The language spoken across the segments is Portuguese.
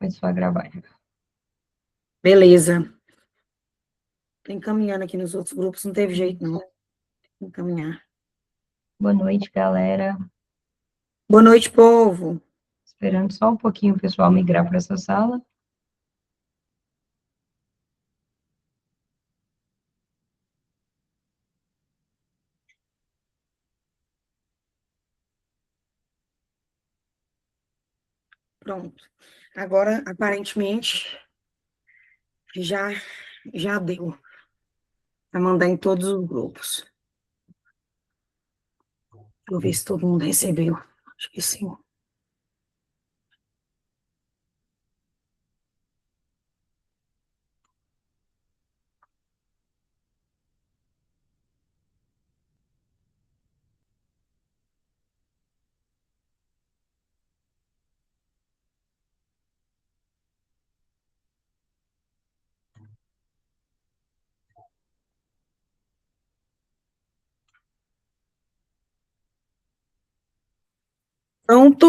Começou a gravar. Beleza. Tô encaminhando aqui nos outros grupos, não teve jeito, não. Encaminhar. Boa noite, galera. Boa noite, povo. Esperando só um pouquinho o pessoal migrar para essa sala. Pronto. Agora, aparentemente, já deu. Vai mandar em todos os grupos. Vou ver se todo mundo recebeu. Acho que sim. Pronto.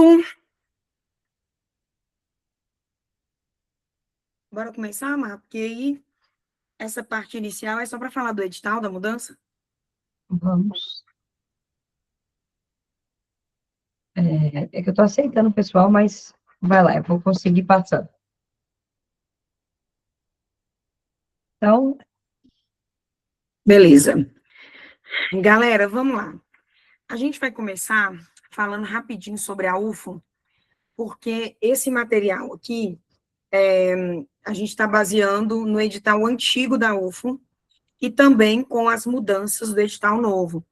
Bora começar, Mar? Porque aí, essa parte inicial é só para falar do edital da mudança? Vamos. É que eu estou aceitando o pessoal, mas vai lá, eu vou conseguir passando. Então, Beleza. Galera, vamos lá. A gente vai começar falando rapidinho sobre a UFO, porque esse material aqui, a gente está baseando no edital antigo da UFO e também com as mudanças do edital novo.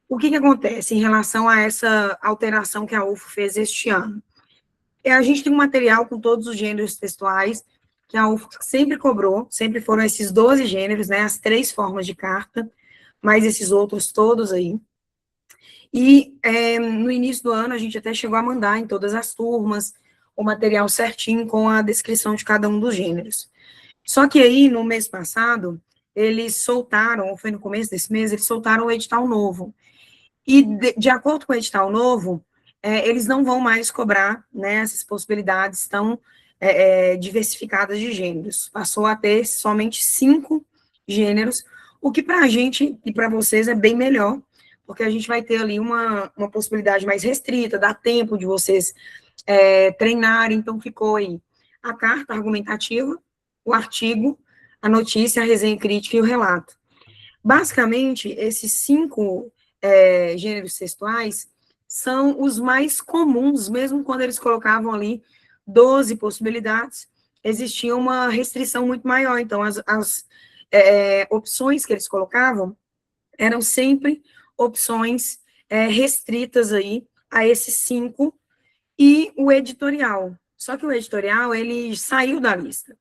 O que acontece em relação a essa alteração que a UFO fez este ano? A gente tem um material com todos os gêneros textuais que a UFO sempre cobrou, sempre foram esses 12 gêneros, né, as 3 formas de carta, mais esses outros todos aí. E no início do ano a gente até chegou a mandar em todas as turmas o material certinho com a descrição de cada um dos gêneros. Só que aí, no mês passado, eles soltaram, ou foi no começo desse mês, eles soltaram o edital novo. E, de acordo com o edital novo, eles não vão mais cobrar, né, essas possibilidades tão diversificadas de gêneros. Passou a ter somente 5 gêneros, o que para a gente e para vocês é bem melhor, porque a gente vai ter ali uma possibilidade mais restrita, dá tempo de vocês treinarem, então ficou aí a carta argumentativa, o artigo, a notícia, a resenha crítica e o relato. Basicamente, esses 5 gêneros textuais são os mais comuns, mesmo quando eles colocavam ali 12 possibilidades, existia uma restrição muito maior. Então, as opções que eles colocavam eram sempre opções restritas aí a esses 5 e o editorial. Só que o editorial, ele saiu da lista.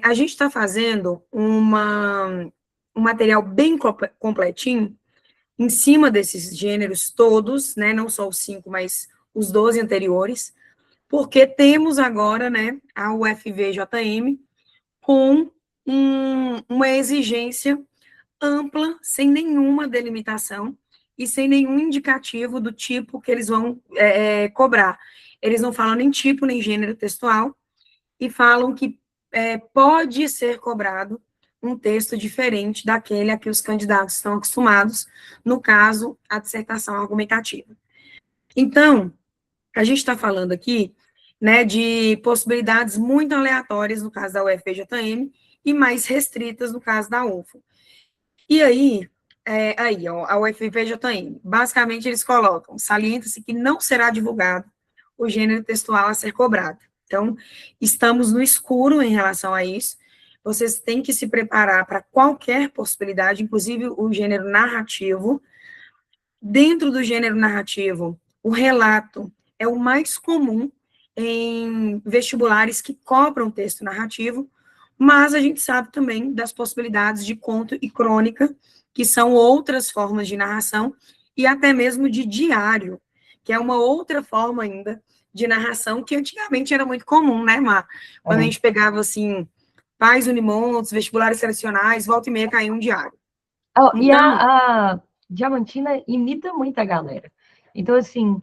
A gente está fazendo um material bem completinho, em cima desses gêneros todos, né, não só os 5, mas os 12 anteriores, porque temos agora, né, a UFVJM com uma exigência ampla, sem nenhuma delimitação e sem nenhum indicativo do tipo que eles vão cobrar. Eles não falam nem tipo, nem gênero textual, e falam que pode ser cobrado um texto diferente daquele a que os candidatos estão acostumados, no caso, a dissertação argumentativa. Então, a gente está falando aqui, né, de possibilidades muito aleatórias no caso da UFJM e mais restritas no caso da UFO. E aí, ó, a UFJM, basicamente eles colocam, salienta-se que não será divulgado o gênero textual a ser cobrado. Então, estamos no escuro em relação a isso. Vocês têm que se preparar para qualquer possibilidade, inclusive o gênero narrativo. Dentro do gênero narrativo, o relato é o mais comum em vestibulares que cobram texto narrativo, mas a gente sabe também das possibilidades de conto e crônica, que são outras formas de narração, e até mesmo de diário, que é uma outra forma ainda de narração, que antigamente era muito comum, né, Mar? Quando a gente pegava, assim, Pais Unimontes, vestibulares tradicionais, volta e meia caía um diário. E Então, a Diamantina imita muito a galera. Então, assim,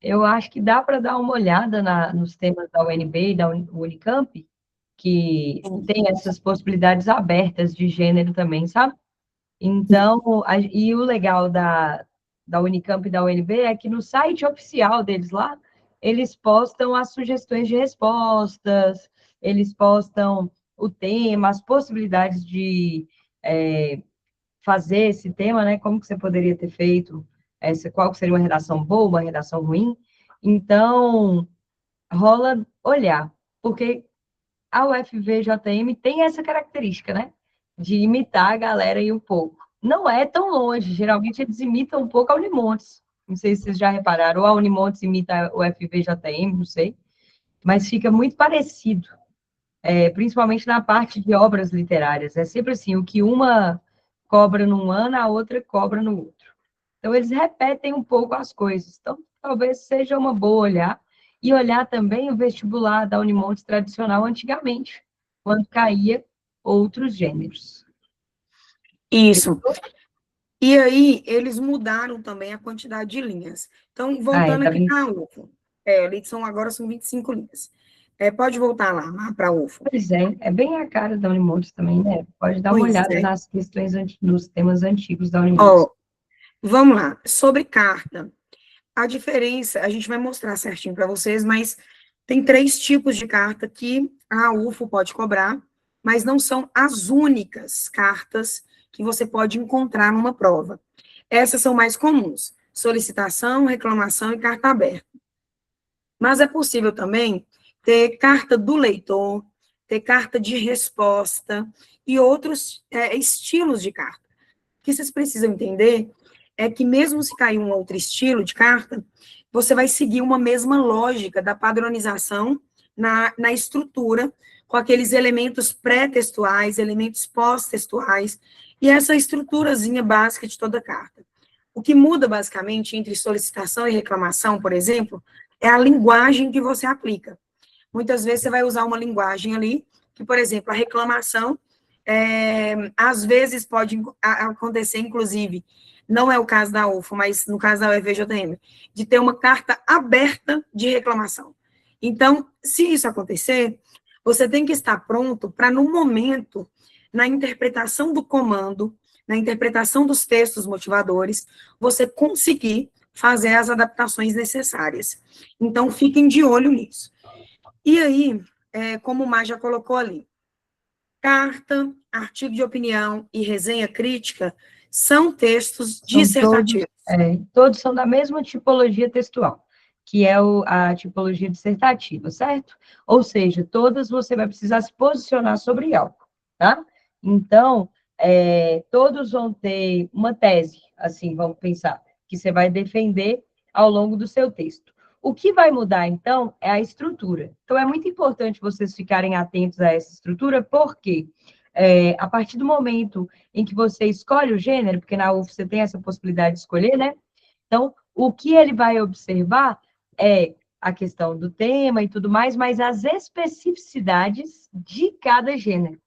eu acho que dá para dar uma olhada nos temas da UNB e da Unicamp, que tem essas possibilidades abertas de gênero também, sabe? Então, e o legal da Unicamp e da UNB é que no site oficial deles lá, eles postam as sugestões de respostas, eles postam o tema, as possibilidades de fazer esse tema, né? Como que você poderia ter feito, qual seria uma redação boa, uma redação ruim. Então, rola olhar, porque a UFVJM tem essa característica, né? De imitar a galera aí um pouco. Não é tão longe, geralmente eles imitam um pouco a Unimontes. Não sei se vocês já repararam, ou a Unimontes imita o FVJM, não sei, mas fica muito parecido, principalmente na parte de obras literárias. É sempre assim, o que uma cobra num ano, a outra cobra no outro. Então, eles repetem um pouco as coisas. Então, talvez seja uma boa olhar. E olhar também o vestibular da Unimontes tradicional antigamente, quando caía outros gêneros. Isso. E aí, eles mudaram também a quantidade de linhas. Então, voltando Tá aqui para a UFO. Agora são 25 linhas. Pode voltar lá para a UFO. Pois é bem a cara da Unimontes também, né? Pode dar uma Pois olhada é. nas questões, nos temas antigos da Unimontes. Ó, vamos lá. Sobre carta. A diferença, a gente vai mostrar certinho para vocês, mas tem 3 tipos de carta que a UFO pode cobrar, mas não são as únicas cartas que você pode encontrar numa prova. Essas são mais comuns: solicitação, reclamação e carta aberta. Mas é possível também ter carta do leitor, ter carta de resposta e outros estilos de carta. O que vocês precisam entender é que mesmo se cair um outro estilo de carta, você vai seguir uma mesma lógica da padronização na estrutura, com aqueles elementos pré-textuais, elementos pós-textuais, e essa estruturazinha básica de toda carta. O que muda, basicamente, entre solicitação e reclamação, por exemplo, é a linguagem que você aplica. Muitas vezes você vai usar uma linguagem ali, que, por exemplo, a reclamação, às vezes pode acontecer, inclusive, não é o caso da UFO, mas no caso da UFVJM, de ter uma carta aberta de reclamação. Então, se isso acontecer, você tem que estar pronto para, no momento, na interpretação do comando, na interpretação dos textos motivadores, você conseguir fazer as adaptações necessárias. Então, fiquem de olho nisso. E aí, como o Mar já colocou ali, carta, artigo de opinião e resenha crítica são textos dissertativos. Todos são da mesma tipologia textual, que é a tipologia dissertativa, certo? Ou seja, todas você vai precisar se posicionar sobre algo, tá? Então, todos vão ter uma tese, assim, vamos pensar, que você vai defender ao longo do seu texto. O que vai mudar, então, é a estrutura. Então, é muito importante vocês ficarem atentos a essa estrutura, porque a partir do momento em que você escolhe o gênero, porque na UF você tem essa possibilidade de escolher, né? Então, o que ele vai observar é a questão do tema e tudo mais, mas as especificidades de cada gênero.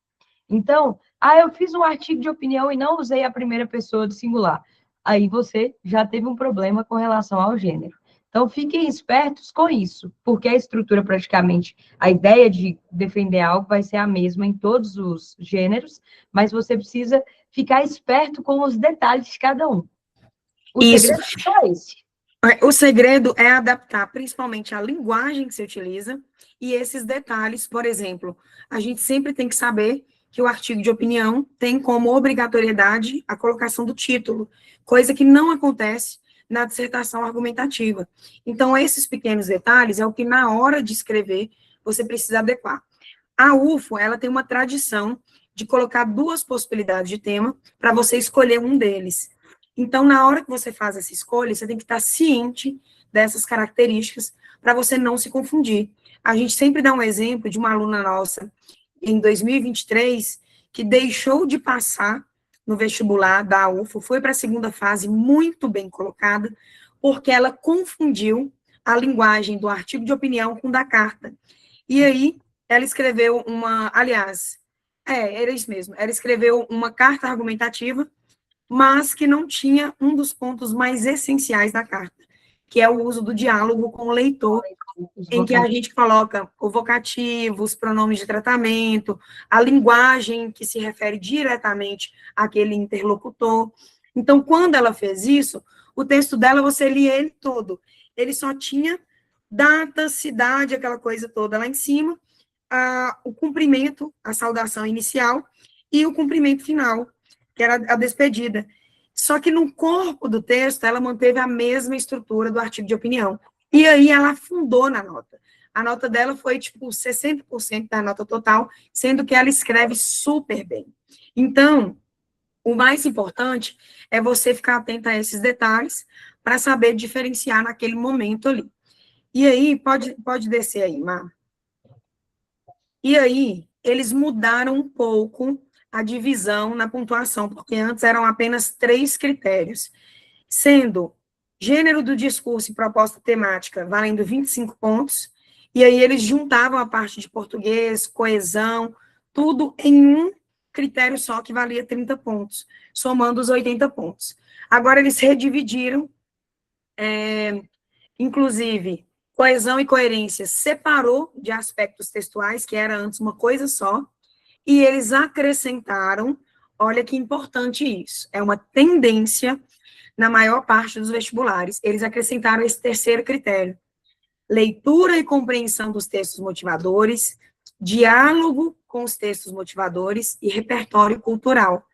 Então, eu fiz um artigo de opinião e não usei a primeira pessoa do singular. Aí você já teve um problema com relação ao gênero. Então, fiquem espertos com isso, porque a estrutura, praticamente, a ideia de defender algo vai ser a mesma em todos os gêneros, mas você precisa ficar esperto com os detalhes de cada um. O segredo é só esse. O segredo é adaptar, principalmente, a linguagem que você utiliza e esses detalhes. Por exemplo, a gente sempre tem que saber que o artigo de opinião tem como obrigatoriedade a colocação do título, coisa que não acontece na dissertação argumentativa. Então, esses pequenos detalhes é o que, na hora de escrever, você precisa adequar. A UFO, ela tem uma tradição de colocar 2 possibilidades de tema para você escolher um deles. Então, na hora que você faz essa escolha, você tem que estar ciente dessas características para você não se confundir. A gente sempre dá um exemplo de uma aluna nossa, em 2023, que deixou de passar no vestibular da UFO, foi para a segunda fase muito bem colocada, porque ela confundiu a linguagem do artigo de opinião com da carta. E aí, ela escreveu era isso mesmo, ela escreveu uma carta argumentativa, mas que não tinha um dos pontos mais essenciais da carta, que é o uso do diálogo com o leitor, em que a gente coloca o vocativo, os pronomes de tratamento, a linguagem que se refere diretamente àquele interlocutor. Então, quando ela fez isso, o texto dela, você lia ele todo. Ele só tinha data, cidade, aquela coisa toda lá em cima, o cumprimento, a saudação inicial, e o cumprimento final, que era a despedida. Só que no corpo do texto, ela manteve a mesma estrutura do artigo de opinião. E aí ela afundou na nota. A nota dela foi, tipo, 60% da nota total, sendo que ela escreve super bem. Então, o mais importante é você ficar atento a esses detalhes para saber diferenciar naquele momento ali. E aí, pode descer aí, Mar. E aí, eles mudaram um pouco a divisão na pontuação, porque antes eram apenas 3 critérios, sendo gênero do discurso e proposta temática valendo 25 pontos, e aí eles juntavam a parte de português, coesão, tudo em um critério só que valia 30 pontos, somando os 80 pontos. Agora eles redividiram, inclusive, coesão e coerência separou de aspectos textuais, que era antes uma coisa só, e eles acrescentaram, olha que importante isso, é uma tendência na maior parte dos vestibulares, eles acrescentaram esse terceiro critério, leitura e compreensão dos textos motivadores, diálogo com os textos motivadores e repertório cultural.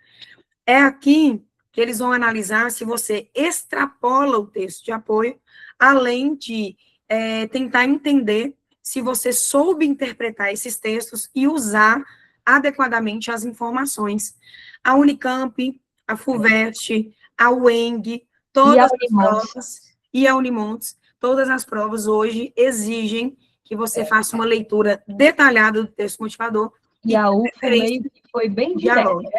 É aqui que eles vão analisar se você extrapola o texto de apoio, além de tentar entender se você soube interpretar esses textos e usar adequadamente as informações. A Unicamp, a FUVEST, a UENG, todas as provas, e a Unimontes, todas as provas hoje exigem que você faça uma leitura detalhada do texto motivador. E a UFO meio que foi bem direta, né?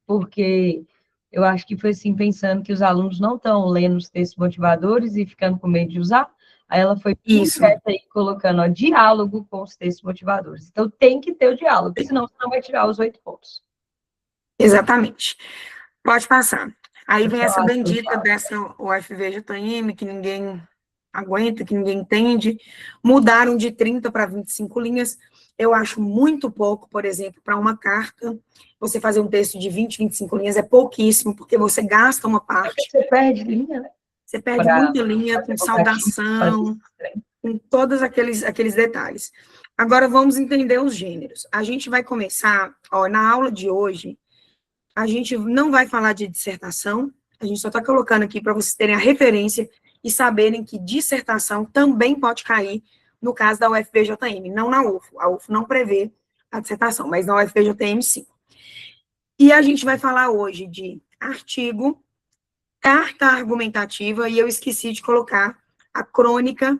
Porque eu acho que foi assim, pensando que os alunos não estão lendo os textos motivadores e ficando com medo de usar, aí ela foi direta aí, colocando diálogo com os textos motivadores. Então, tem que ter o diálogo, senão você não vai tirar os 8 pontos. Exatamente. Pode passar. Aí vem essa bendita dessa UFVJM, que ninguém aguenta, que ninguém entende. Mudaram de 30 para 25 linhas. Eu acho muito pouco, por exemplo, para uma carta. Você fazer um texto de 20, 25 linhas é pouquíssimo, porque você gasta uma parte. Você perde linha, né? Você perde muita linha, com saudação, com todos aqueles detalhes. Agora, vamos entender os gêneros. A gente vai começar, na aula de hoje, a gente não vai falar de dissertação, a gente só está colocando aqui para vocês terem a referência e saberem que dissertação também pode cair no caso da UFVJM, não na UFO. A UFO não prevê a dissertação, mas na UFVJM sim. E a gente vai falar hoje de artigo, carta argumentativa, e eu esqueci de colocar a crônica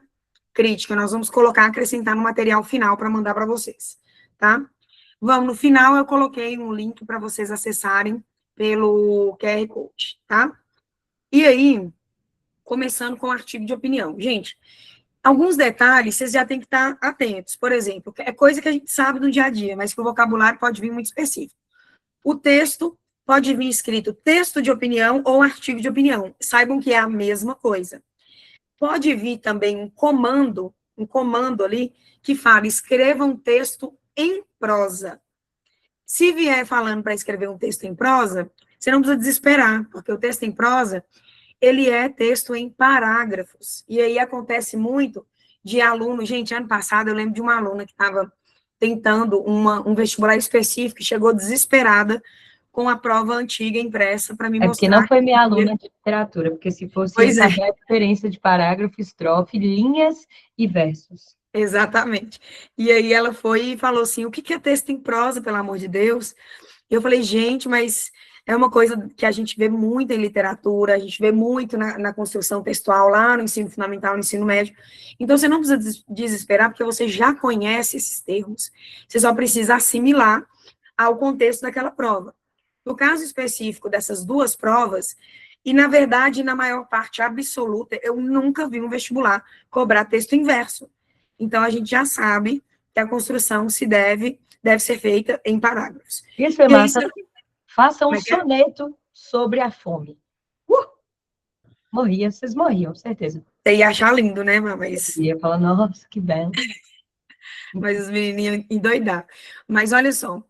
crítica. Nós vamos colocar, acrescentar no material final para mandar para vocês, tá? Vamos, no final eu coloquei um link para vocês acessarem pelo QR Code, tá? E aí, começando com o artigo de opinião. Gente, alguns detalhes vocês já têm que estar atentos. Por exemplo, é coisa que a gente sabe no dia a dia, mas que o vocabulário pode vir muito específico. O texto pode vir escrito texto de opinião ou artigo de opinião. Saibam que é a mesma coisa. Pode vir também um comando ali, que fala, escreva um texto em prosa. Se vier falando para escrever um texto em prosa, você não precisa desesperar, porque o texto em prosa, ele é texto em parágrafos. E aí acontece muito de aluno, gente, ano passado eu lembro de uma aluna que estava tentando um vestibular específico, chegou desesperada com a prova antiga impressa para me mostrar. Porque não foi minha aluna de literatura, porque se fosse saber a diferença de parágrafo, estrofe, linhas e versos. Exatamente. E aí ela foi e falou assim, o que é texto em prosa, pelo amor de Deus? Eu falei, gente, mas é uma coisa que a gente vê muito em literatura, a gente vê muito na construção textual, lá no ensino fundamental, no ensino médio. Então, você não precisa desesperar, porque você já conhece esses termos, você só precisa assimilar ao contexto daquela prova. No caso específico dessas duas provas, e, na verdade, na maior parte absoluta, eu nunca vi um vestibular cobrar texto inverso. Então, a gente já sabe que a construção deve ser feita em parágrafos. Isso é massa. Faça um soneto sobre a fome. Morria, vocês morriam, certeza. Você ia achar lindo, né, mas... E ia falar, nossa, que belo. Mas os menininhos iam endoidar. Mas olha só,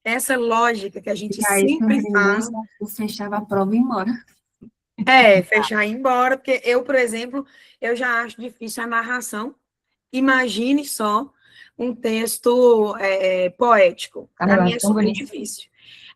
essa lógica que a gente E aí, se sempre faz, eu fechava a prova e ia embora. fechar e ir embora, porque eu, por exemplo, eu já acho difícil a narração. Imagine só um texto poético. Ah, Para eu mim acho é tão super bonito. difícil.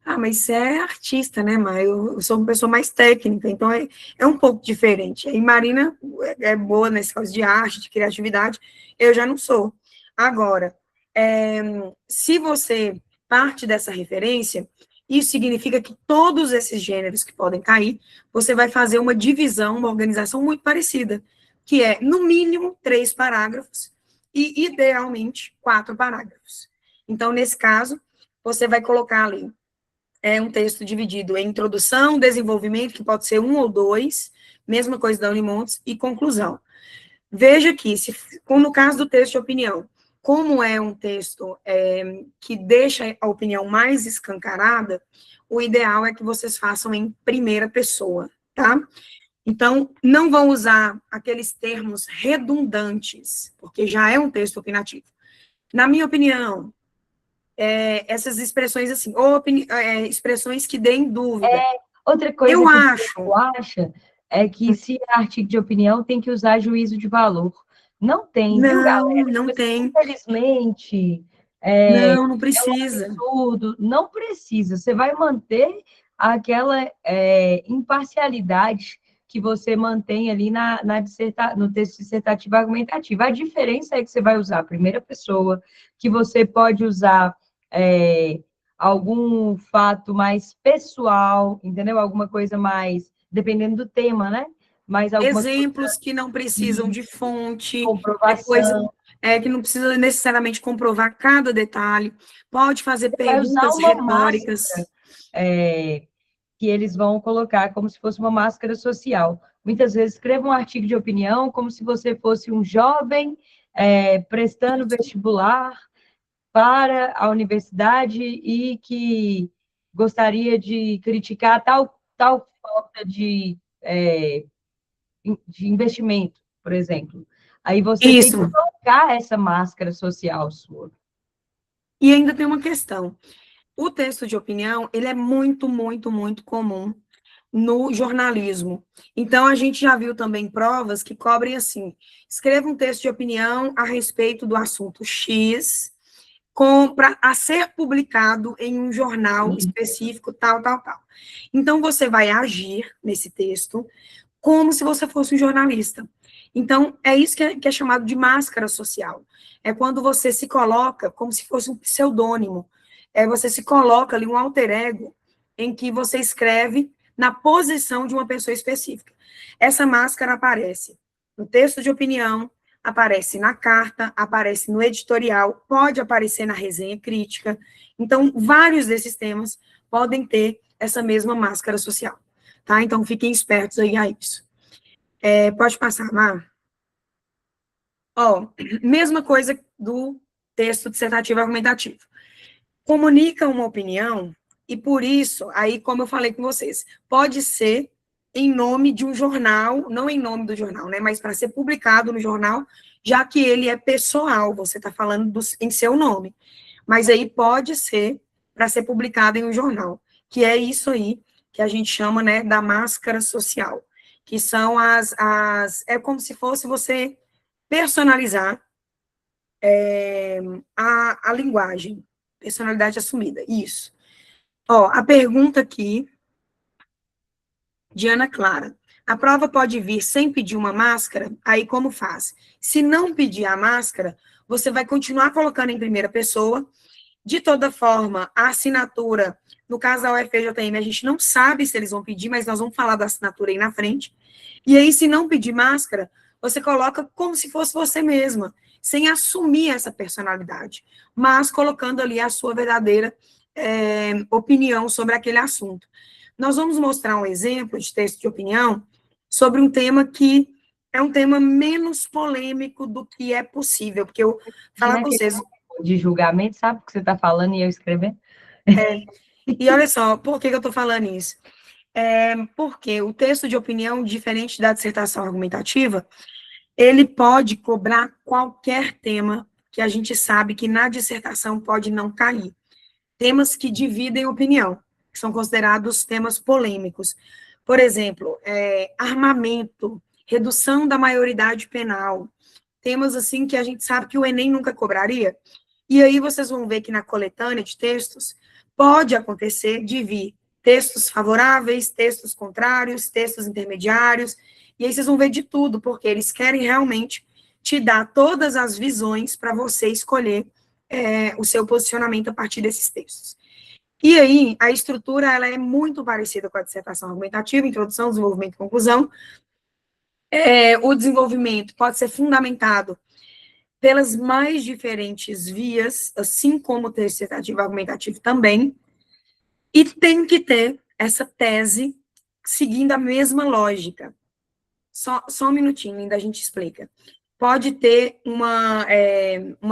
Ah, mas você é artista, né, Mar? Eu sou uma pessoa mais técnica, então é um pouco diferente. E Marina é boa nesse caso de arte, de criatividade, eu já não sou. Agora, é, se você parte dessa referência, isso significa que todos esses gêneros que podem cair, você vai fazer uma divisão, uma organização muito parecida, que é, no mínimo, 3 parágrafos e, idealmente, 4 parágrafos. Então, nesse caso, você vai colocar ali um texto dividido em introdução, desenvolvimento, que pode ser 1 ou 2, mesma coisa da Unimontes, e conclusão. Veja que, como no caso do texto de opinião, como é um texto que deixa a opinião mais escancarada, o ideal é que vocês façam em primeira pessoa, tá? Então, não vão usar aqueles termos redundantes, porque já é um texto opinativo. Na minha opinião, essas expressões assim, ou expressões que deem dúvida. Outra coisa Eu que o acho. povo acha é que se é artigo de opinião tem que usar juízo de valor. Não tem, viu, Não, galera? não Tipo assim, tem. infelizmente, Não, não é um precisa. absurdo. Não precisa. Você vai manter aquela imparcialidade que você mantém ali no texto dissertativo argumentativo. A diferença é que você vai usar a primeira pessoa, que você pode usar algum fato mais pessoal, entendeu? Alguma coisa mais, dependendo do tema, né? Mas alguma coisa Exemplos que não precisam de de fonte, coisa comprovação. que não precisa necessariamente comprovar cada detalhe. Pode fazer Vai usar perguntas uma retóricas. máscara que eles vão colocar como se fosse uma máscara social. Muitas vezes escreva um artigo de opinião como se você fosse um jovem prestando vestibular para a universidade e que gostaria de criticar tal falta de investimento, por exemplo. Aí você tem que Isso. colocar essa máscara social sua. E ainda tem uma questão. O texto de opinião, ele é muito, muito, muito comum no jornalismo. Então, a gente já viu também provas que cobrem assim: escreva um texto de opinião a respeito do assunto X, a ser publicado em um jornal específico, tal, tal, tal. Então, você vai agir nesse texto como se você fosse um jornalista. Então, é isso que é chamado de máscara social. É quando você se coloca como se fosse um pseudônimo. Você se coloca ali um alter ego em que você escreve na posição de uma pessoa específica. Essa máscara aparece no texto de opinião, aparece na carta, aparece no editorial, pode aparecer na resenha crítica. Então, vários desses temas podem ter essa mesma máscara social. Tá? Então, fiquem espertos aí a isso. Pode passar, Mar? Ó, mesma coisa do texto dissertativo argumentativo. Comunica uma opinião, e por isso, aí, como eu falei com vocês, pode ser em nome de um jornal, não em nome do jornal, né, mas para ser publicado no jornal, já que ele é pessoal, você está falando em seu nome. Mas aí pode ser para ser publicado em um jornal, que é isso aí que a gente chama, né, da máscara social, que são é como se fosse você personalizar a linguagem, personalidade assumida, isso. Ó, a pergunta aqui, de Ana Clara. A prova pode vir sem pedir uma máscara? Aí como faz? Se não pedir a máscara, você vai continuar colocando em primeira pessoa. De toda forma, a assinatura, no caso da UFJM, a gente não sabe se eles vão pedir, mas nós vamos falar da assinatura aí na frente. E aí, se não pedir máscara, você coloca como se fosse você mesma, sem assumir essa personalidade, mas colocando ali a sua verdadeira opinião sobre aquele assunto. Nós vamos mostrar um exemplo de texto de opinião sobre um tema que é um tema menos polêmico do que é possível, porque eu falar com vocês... De julgamento, sabe o que você está falando e eu escrevendo? E olha só, por que eu estou falando isso? Porque o texto de opinião, diferente da dissertação argumentativa, ele pode cobrar qualquer tema que a gente sabe que na dissertação pode não cair. Temas que dividem opinião, que são considerados temas polêmicos. Por exemplo, armamento, redução da maioridade penal, temas assim que a gente sabe que o Enem nunca cobraria. E aí vocês vão ver que na coletânea de textos pode acontecer de vir textos favoráveis, textos contrários, textos intermediários, e aí vocês vão ver de tudo, porque eles querem realmente te dar todas as visões para você escolher o seu posicionamento a partir desses textos. E aí, a estrutura, ela é muito parecida com a dissertação argumentativa, introdução, desenvolvimento e conclusão. O desenvolvimento pode ser fundamentado pelas mais diferentes vias, assim como o texto dissertativo argumentativo também, e tem que ter essa tese seguindo a mesma lógica. Só um minutinho, ainda a gente explica. Pode ter uma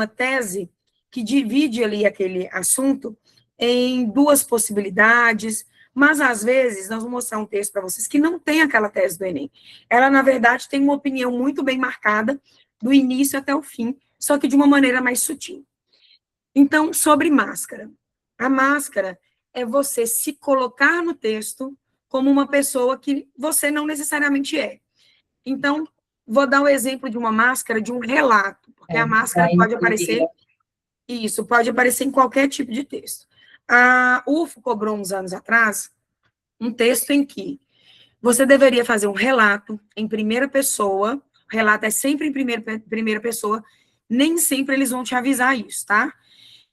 tese que divide ali aquele assunto em duas possibilidades, mas, às vezes, nós vamos mostrar um texto para vocês que não tem aquela tese do Enem. Ela, na verdade, tem uma opinião muito bem marcada, do início até o fim, só que de uma maneira mais sutil. Então, sobre máscara. A máscara é você se colocar no texto como uma pessoa que você não necessariamente é. Então, vou dar o exemplo de uma máscara, de um relato, porque a máscara pode aparecer, pode aparecer em qualquer tipo de texto. A UFO cobrou uns anos atrás um texto em que você deveria fazer um relato em primeira pessoa, o relato é sempre em primeira pessoa, nem sempre eles vão te avisar isso, tá?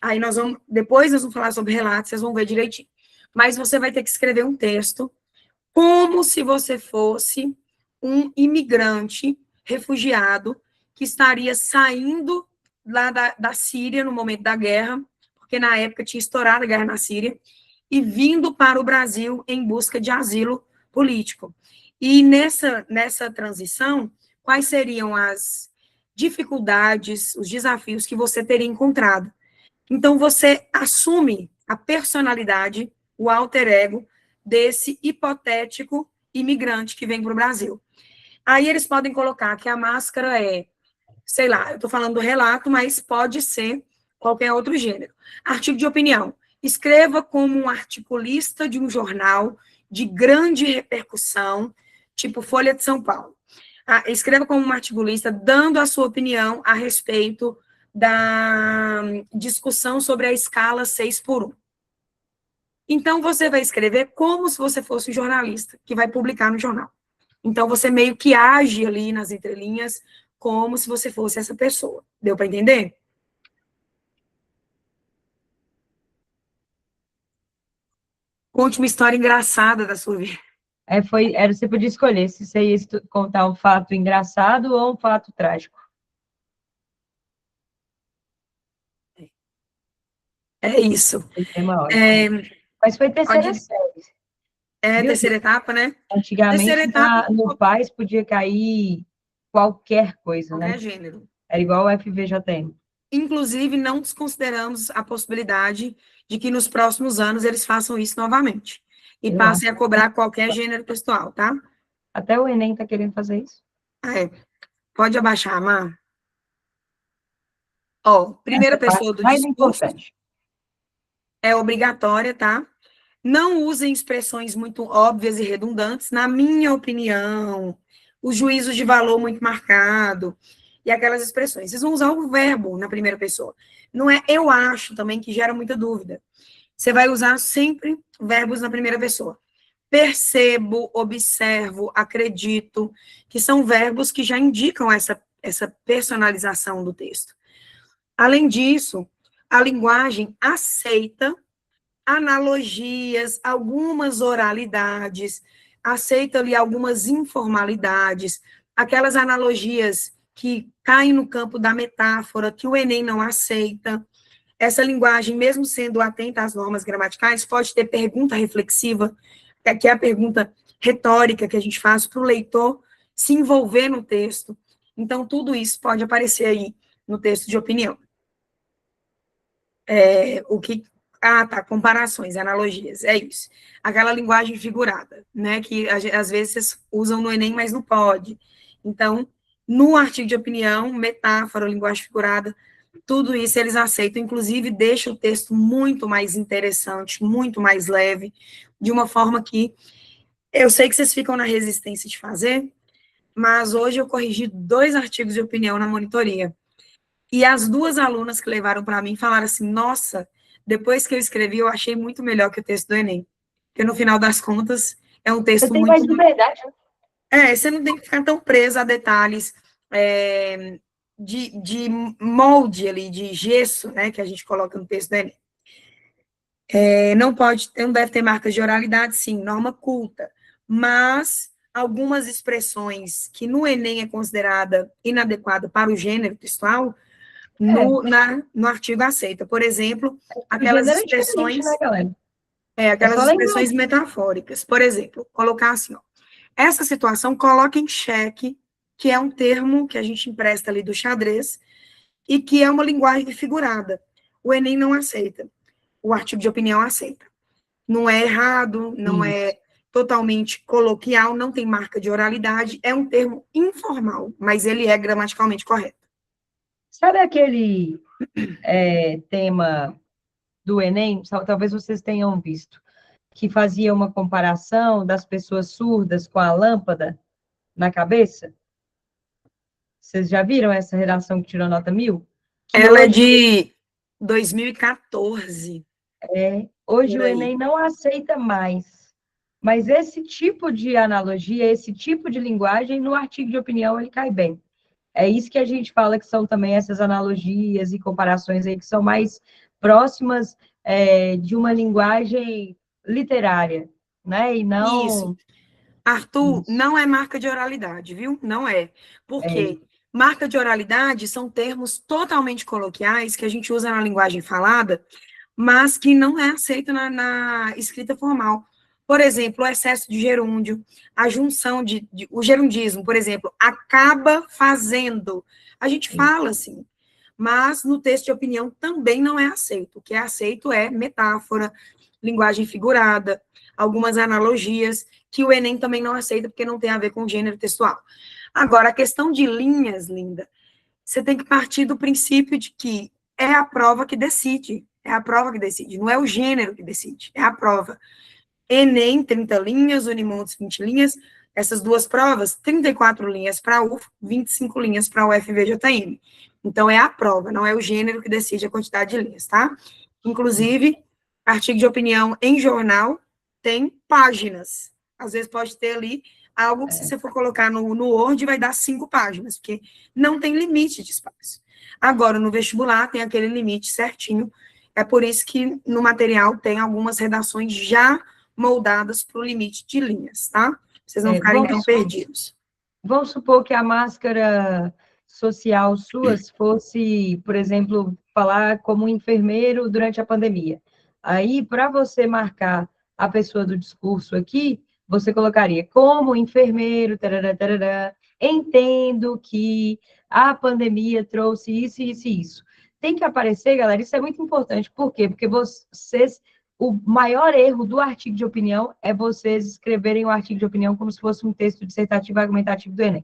Aí depois nós vamos falar sobre relatos, vocês vão ver direitinho. Mas você vai ter que escrever um texto como se você fosse um imigrante refugiado que estaria saindo lá da Síria no momento da guerra, porque na época tinha estourado a guerra na Síria, e vindo para o Brasil em busca de asilo político. E nessa transição, quais seriam as dificuldades, os desafios que você teria encontrado? Então, você assume a personalidade, o alter ego, desse hipotético imigrante que vem para o Brasil. Aí eles podem colocar que a máscara sei lá, eu estou falando do relato, mas pode ser qualquer outro gênero. Artigo de opinião. Escreva como um articulista de um jornal de grande repercussão, tipo Folha de São Paulo. Escreva como um articulista, dando a sua opinião a respeito da discussão sobre a escala 6:1. Então, você vai escrever como se você fosse um jornalista que vai publicar no jornal. Então, você meio que age ali nas entrelinhas como se você fosse essa pessoa. Deu para entender? Conte uma história engraçada da sua vida. Você podia escolher se você ia contar um fato engraçado ou um fato trágico. É isso. Mas foi terceira série. Terceira etapa, né? Antigamente, terceira etapa, no PAS podia cair qualquer coisa, qualquer né? gênero. Era igual o FVJM. Inclusive, não desconsideramos a possibilidade de que nos próximos anos eles façam isso novamente. E passem a cobrar qualquer gênero textual, tá? Até o Enem está querendo fazer isso. Pode abaixar, Mar. Primeira pessoa do discurso é obrigatória, tá? Não usem expressões muito óbvias e redundantes. Na minha opinião, os juízos de valor muito marcado e aquelas expressões. Vocês vão usar o verbo na primeira pessoa. Não é eu acho também, que gera muita dúvida. Você vai usar sempre verbos na primeira pessoa. Percebo, observo, acredito, que são verbos que já indicam essa personalização do texto. Além disso, a linguagem aceita analogias, algumas oralidades, aceita ali algumas informalidades, aquelas analogias que caem no campo da metáfora, que o Enem não aceita. Essa linguagem, mesmo sendo atenta às normas gramaticais, pode ter pergunta reflexiva, que é a pergunta retórica que a gente faz para o leitor se envolver no texto. Então, tudo isso pode aparecer aí no texto de opinião. Ah, tá, comparações, analogias, é isso. Aquela linguagem figurada, né, que às vezes vocês usam no Enem, mas não pode. Então, no artigo de opinião, metáfora, linguagem figurada, tudo isso eles aceitam, inclusive deixa o texto muito mais interessante, muito mais leve, de uma forma que eu sei que vocês ficam na resistência de fazer, mas hoje eu corrigi 2 artigos de opinião na monitoria. E as 2 alunas que levaram para mim falaram assim: nossa, depois que eu escrevi, eu achei muito melhor que o texto do Enem. Porque no final das contas, é um Você texto tem mais muito. liberdade, né? Você não tem que ficar tão preso a detalhes de molde ali, de gesso, né, que a gente coloca no texto do Enem. Não deve ter marcas de oralidade, sim, norma culta, mas algumas expressões que no Enem é considerada inadequada para o gênero textual, no artigo aceita. Por exemplo, O gênero é diferente, né, galera? É aquelas só lembrar. expressões metafóricas. Por exemplo, colocar assim, ó, essa situação coloca em xeque, que é um termo que a gente empresta ali do xadrez, e que é uma linguagem figurada. O Enem não aceita. O artigo de opinião aceita. Não é errado, não Isso. é totalmente coloquial, não tem marca de oralidade, é um termo informal, mas ele é gramaticalmente correto. Sabe aquele tema do Enem? Talvez vocês tenham visto, que fazia uma comparação das pessoas surdas com a lâmpada na cabeça? Vocês já viram essa redação que tirou nota 1000? Que Ela é hoje, de 2014. hoje Por o aí. Enem não aceita mais. Mas esse tipo de analogia, esse tipo de linguagem, no artigo de opinião, ele cai bem. É isso que a gente fala que são também essas analogias e comparações aí que são mais próximas de uma linguagem literária, né? E Isso. não Arthur, isso. não é marca de oralidade, viu? Não é. É, Porque marca de oralidade são termos totalmente coloquiais que a gente usa na linguagem falada, mas que não é aceito na escrita formal. Por exemplo, o excesso de gerúndio, a junção o gerundismo, por exemplo, acaba fazendo. A gente fala assim, mas no texto de opinião também não é aceito. O que é aceito é metáfora, linguagem figurada, algumas analogias, que o Enem também não aceita, porque não tem a ver com gênero textual. Agora, a questão de linhas, linda, você tem que partir do princípio de que é a prova que decide. É a prova que decide, não é o gênero que decide, é a prova. Enem, 30 linhas, Unimontes, 20 linhas, essas 2 provas, 34 linhas para a UF, 25 linhas para a UFVJM. Então, é a prova, não é o gênero que decide a quantidade de linhas, tá? Inclusive, artigo de opinião em jornal tem páginas. Às vezes pode ter ali algo que, se você for colocar no Word, vai dar 5 páginas, porque não tem limite de espaço. Agora, no vestibular, tem aquele limite certinho. É por isso que no material tem algumas redações já moldadas para o limite de linhas, tá? Vocês não ficarem tão perdidos. Vamos supor que a máscara social sua fosse, por exemplo, falar como enfermeiro durante a pandemia. Aí, para você marcar a pessoa do discurso aqui, você colocaria como enfermeiro, tarará, tarará, entendo que a pandemia trouxe isso, isso e isso. Tem que aparecer, galera, isso é muito importante. Por quê? Porque vocês o maior erro do artigo de opinião é vocês escreverem o artigo de opinião como se fosse um texto dissertativo e argumentativo do Enem.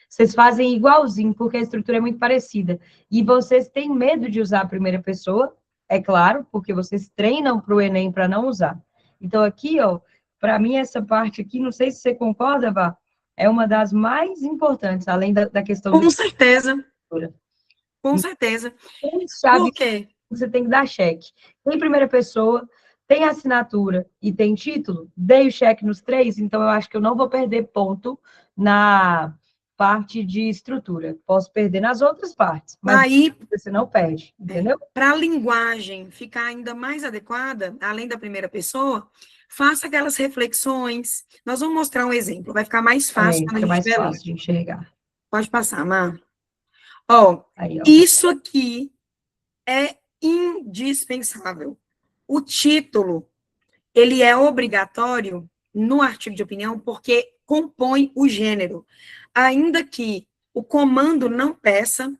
Vocês fazem igualzinho, porque a estrutura é muito parecida. E vocês têm medo de usar a primeira pessoa, é claro, porque vocês treinam para o Enem para não usar. Então, aqui, ó, para mim, essa parte aqui, não sei se você concorda, Vá, é uma das mais importantes, além da questão Com certeza. estrutura. Com certeza. Sabe Por quê? você tem que dar cheque. Tem primeira pessoa, tem assinatura e tem título, dei o cheque nos 3, então eu acho que eu não vou perder ponto na parte de estrutura. Posso perder nas outras partes, mas Aí, você não perde, entendeu? para a linguagem ficar ainda mais adequada, além da primeira pessoa, faça aquelas reflexões. Nós vamos mostrar um exemplo, vai ficar mais fácil quando a Fica gente mais estiver lá. fácil de enxergar. Pode passar, Mar. Ó, Aí, ó. isso aqui é indispensável. O título, ele é obrigatório no artigo de opinião porque compõe o gênero. Ainda que o comando não peça,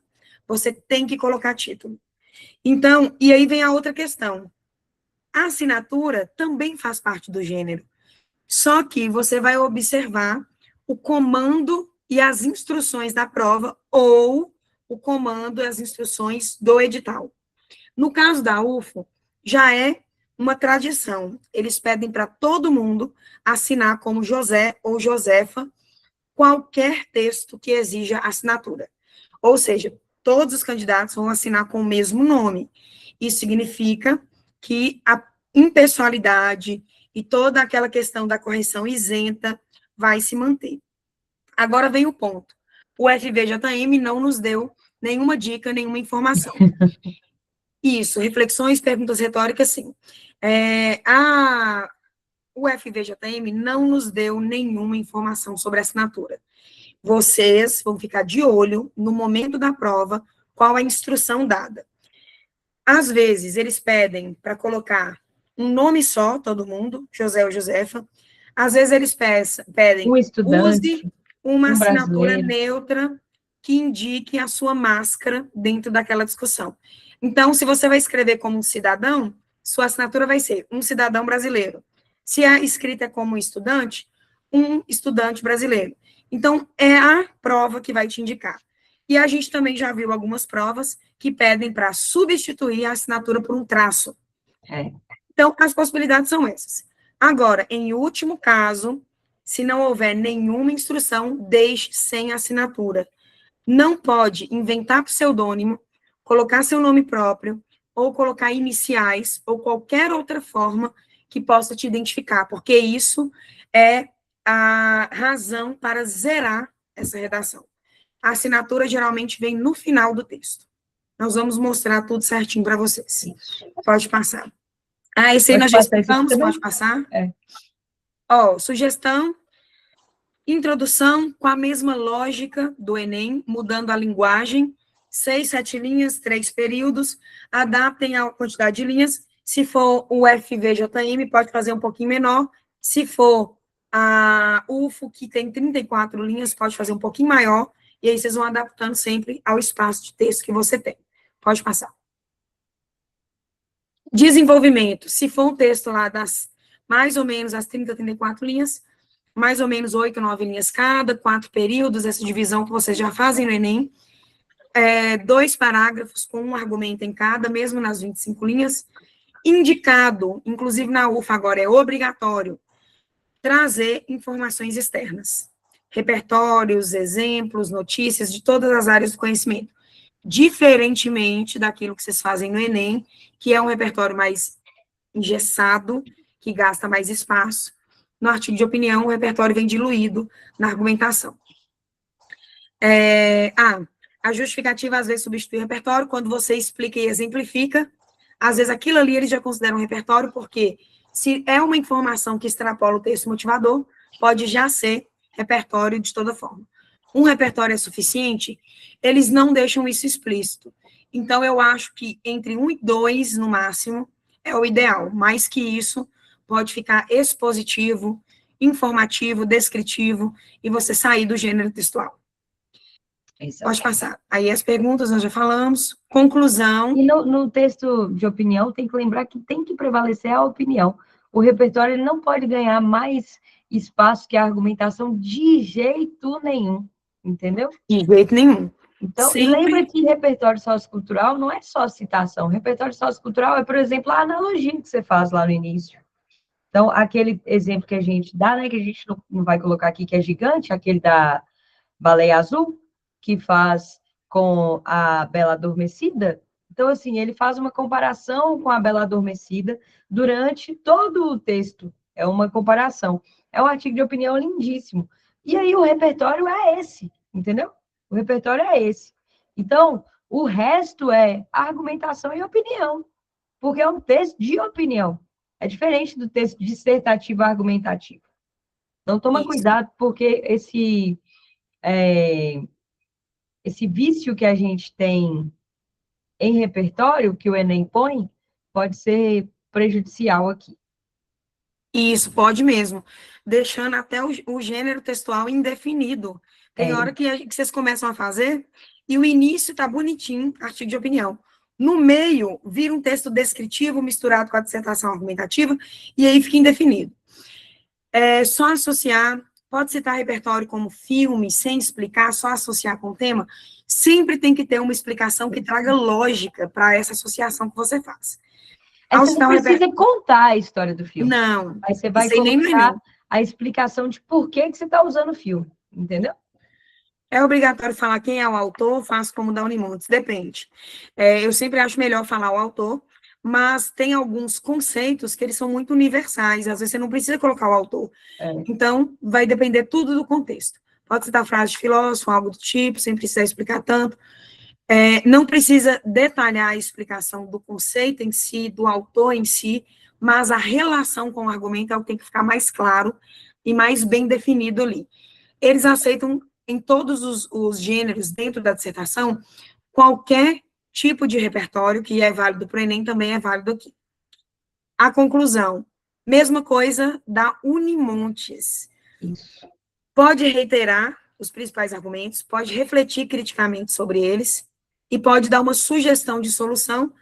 você tem que colocar título. Então, e aí vem a outra questão. A assinatura também faz parte do gênero, só que você vai observar o comando e as instruções da prova ou o comando e as instruções do edital. No caso da UFO, já é uma tradição. Eles pedem para todo mundo assinar como José ou Josefa qualquer texto que exija assinatura. Ou seja, todos os candidatos vão assinar com o mesmo nome. Isso significa que a impessoalidade e toda aquela questão da correção isenta vai se manter. Agora vem o ponto. O FVJM não nos deu nenhuma dica, nenhuma informação. Isso, reflexões, perguntas retóricas, sim. O FVJM não nos deu nenhuma informação sobre a assinatura. Vocês vão ficar de olho, no momento da prova, qual a instrução dada. Às vezes, eles pedem para colocar um nome só, todo mundo, José ou Josefa. Às vezes, eles pedem, Um estudante, use uma um assinatura brasileiro. neutra que indique a sua máscara dentro daquela discussão. Então, se você vai escrever como um cidadão, sua assinatura vai ser um cidadão brasileiro. Se a escrita é como estudante, um estudante brasileiro. Então, é a prova que vai te indicar. E a gente também já viu algumas provas que pedem para substituir a assinatura por um traço. Então, as possibilidades são essas. Agora, em último caso, se não houver nenhuma instrução, deixe sem assinatura. Não pode inventar pseudônimo, colocar seu nome próprio, ou colocar iniciais, ou qualquer outra forma que possa te identificar, porque isso é a razão para zerar essa redação. A assinatura geralmente vem no final do texto. Nós vamos mostrar tudo certinho para vocês. Pode passar. Esse aí nós já explicamos, pode passar. Sugestão, introdução com a mesma lógica do Enem, mudando a linguagem, 6, 7 linhas, 3 períodos, adaptem a quantidade de linhas. Se for o FVJM, pode fazer um pouquinho menor. Se for a UFO, que tem 34 linhas, pode fazer um pouquinho maior. E aí vocês vão adaptando sempre ao espaço de texto que você tem. Pode passar. Desenvolvimento. Se for um texto lá das mais ou menos as 30, 34 linhas, mais ou menos 8, 9 linhas cada, 4 períodos, essa divisão que vocês já fazem no Enem. 2 parágrafos com um argumento em cada, mesmo nas 25 linhas. Indicado, inclusive na UFA agora é obrigatório, trazer informações externas. Repertórios, exemplos, notícias de todas as áreas do conhecimento. Diferentemente daquilo que vocês fazem no Enem, que é um repertório mais engessado, que gasta mais espaço. No artigo de opinião, o repertório vem diluído na argumentação. A justificativa, às vezes, substitui o repertório, quando você explica e exemplifica, às vezes aquilo ali eles já consideram um repertório, porque se é uma informação que extrapola o texto motivador, pode já ser repertório de toda forma. Um repertório é suficiente, eles não deixam isso explícito. Então, eu acho que entre 1 e 2, no máximo, é o ideal. Mais que isso, pode ficar expositivo, informativo, descritivo, e você sair do gênero textual. Pode passar. Aí as perguntas nós já falamos. Conclusão. E no texto de opinião, tem que lembrar que tem que prevalecer a opinião. O repertório ele não pode ganhar mais espaço que a argumentação de jeito nenhum. Entendeu? De jeito nenhum. Então, e lembra que repertório sociocultural não é só citação. Repertório sociocultural é, por exemplo, a analogia que você faz lá no início. Então, aquele exemplo que a gente dá, né, que a gente não vai colocar aqui, que é gigante, aquele da baleia azul, que faz com a Bela Adormecida. Então, assim, ele faz uma comparação com a Bela Adormecida durante todo o texto. É uma comparação. É um artigo de opinião lindíssimo. E aí o repertório é esse, entendeu? O repertório é esse. Então, o resto é argumentação e opinião, porque é um texto de opinião. É diferente do texto dissertativo argumentativo. Então, toma cuidado, porque esse vício que a gente tem em repertório, que o Enem põe, pode ser prejudicial aqui. Isso, pode mesmo. Deixando até o gênero textual indefinido. Tem hora que vocês começam a fazer e o início está bonitinho, artigo de opinião. No meio, vira um texto descritivo misturado com a dissertação argumentativa, e aí fica indefinido. É só associar, pode citar repertório como filme, sem explicar, só associar com o tema, sempre tem que ter uma explicação que traga lógica para essa associação que você faz. Você não precisa contar a história do filme. Não. Aí você vai colocar a explicação de por que você está usando o filme, entendeu? É obrigatório falar quem é o autor, faço como da Unimontes, depende. Eu sempre acho melhor falar o autor, mas tem alguns conceitos que eles são muito universais, às vezes você não precisa colocar o autor. Então, vai depender tudo do contexto. Pode citar frase de filósofo, algo do tipo, sem precisar explicar tanto. Não precisa detalhar a explicação do conceito em si, do autor em si, mas a relação com o argumento é o que tem que ficar mais claro e mais bem definido ali. Eles aceitam em todos os gêneros dentro da dissertação, qualquer tipo de repertório que é válido para o Enem também é válido aqui. A conclusão, mesma coisa da Unimontes. Isso. Pode reiterar os principais argumentos, pode refletir criticamente sobre eles e pode dar uma sugestão de solução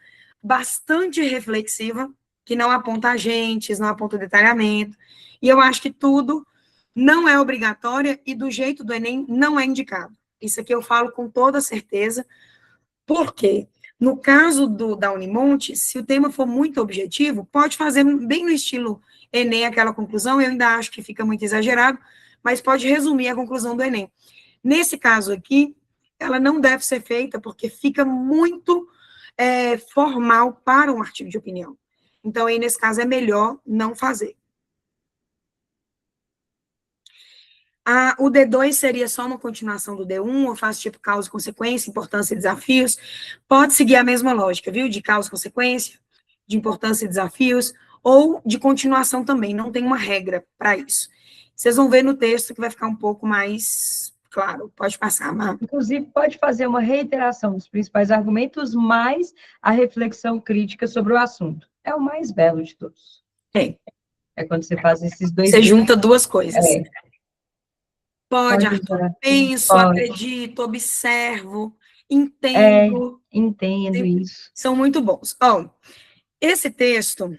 bastante reflexiva, que não aponta agentes, não aponta detalhamento, e eu acho que tudo não é obrigatória e do jeito do Enem não é indicado. Isso aqui eu falo com toda certeza, porque no caso da Unimonte, se o tema for muito objetivo, pode fazer bem no estilo Enem aquela conclusão, eu ainda acho que fica muito exagerado, mas pode resumir a conclusão do Enem. Nesse caso aqui, ela não deve ser feita porque fica muito formal para um artigo de opinião. Então, aí, nesse caso, é melhor não fazer. O D2 seria só uma continuação do D1, eu faço tipo causa e consequência, importância e desafios. Pode seguir a mesma lógica, viu? De causa e consequência, de importância e desafios, ou de continuação também, não tem uma regra para isso. Vocês vão ver no texto que vai ficar um pouco mais claro. Pode passar, Mar. Inclusive, pode fazer uma reiteração dos principais argumentos, mais a reflexão crítica sobre o assunto. É o mais belo de todos. É quando você faz esses dois... Você junta duas coisas. Pode, Pode, Arthur. Penso, acredito, observo, entendo. Entendo isso. São muito bons. Esse texto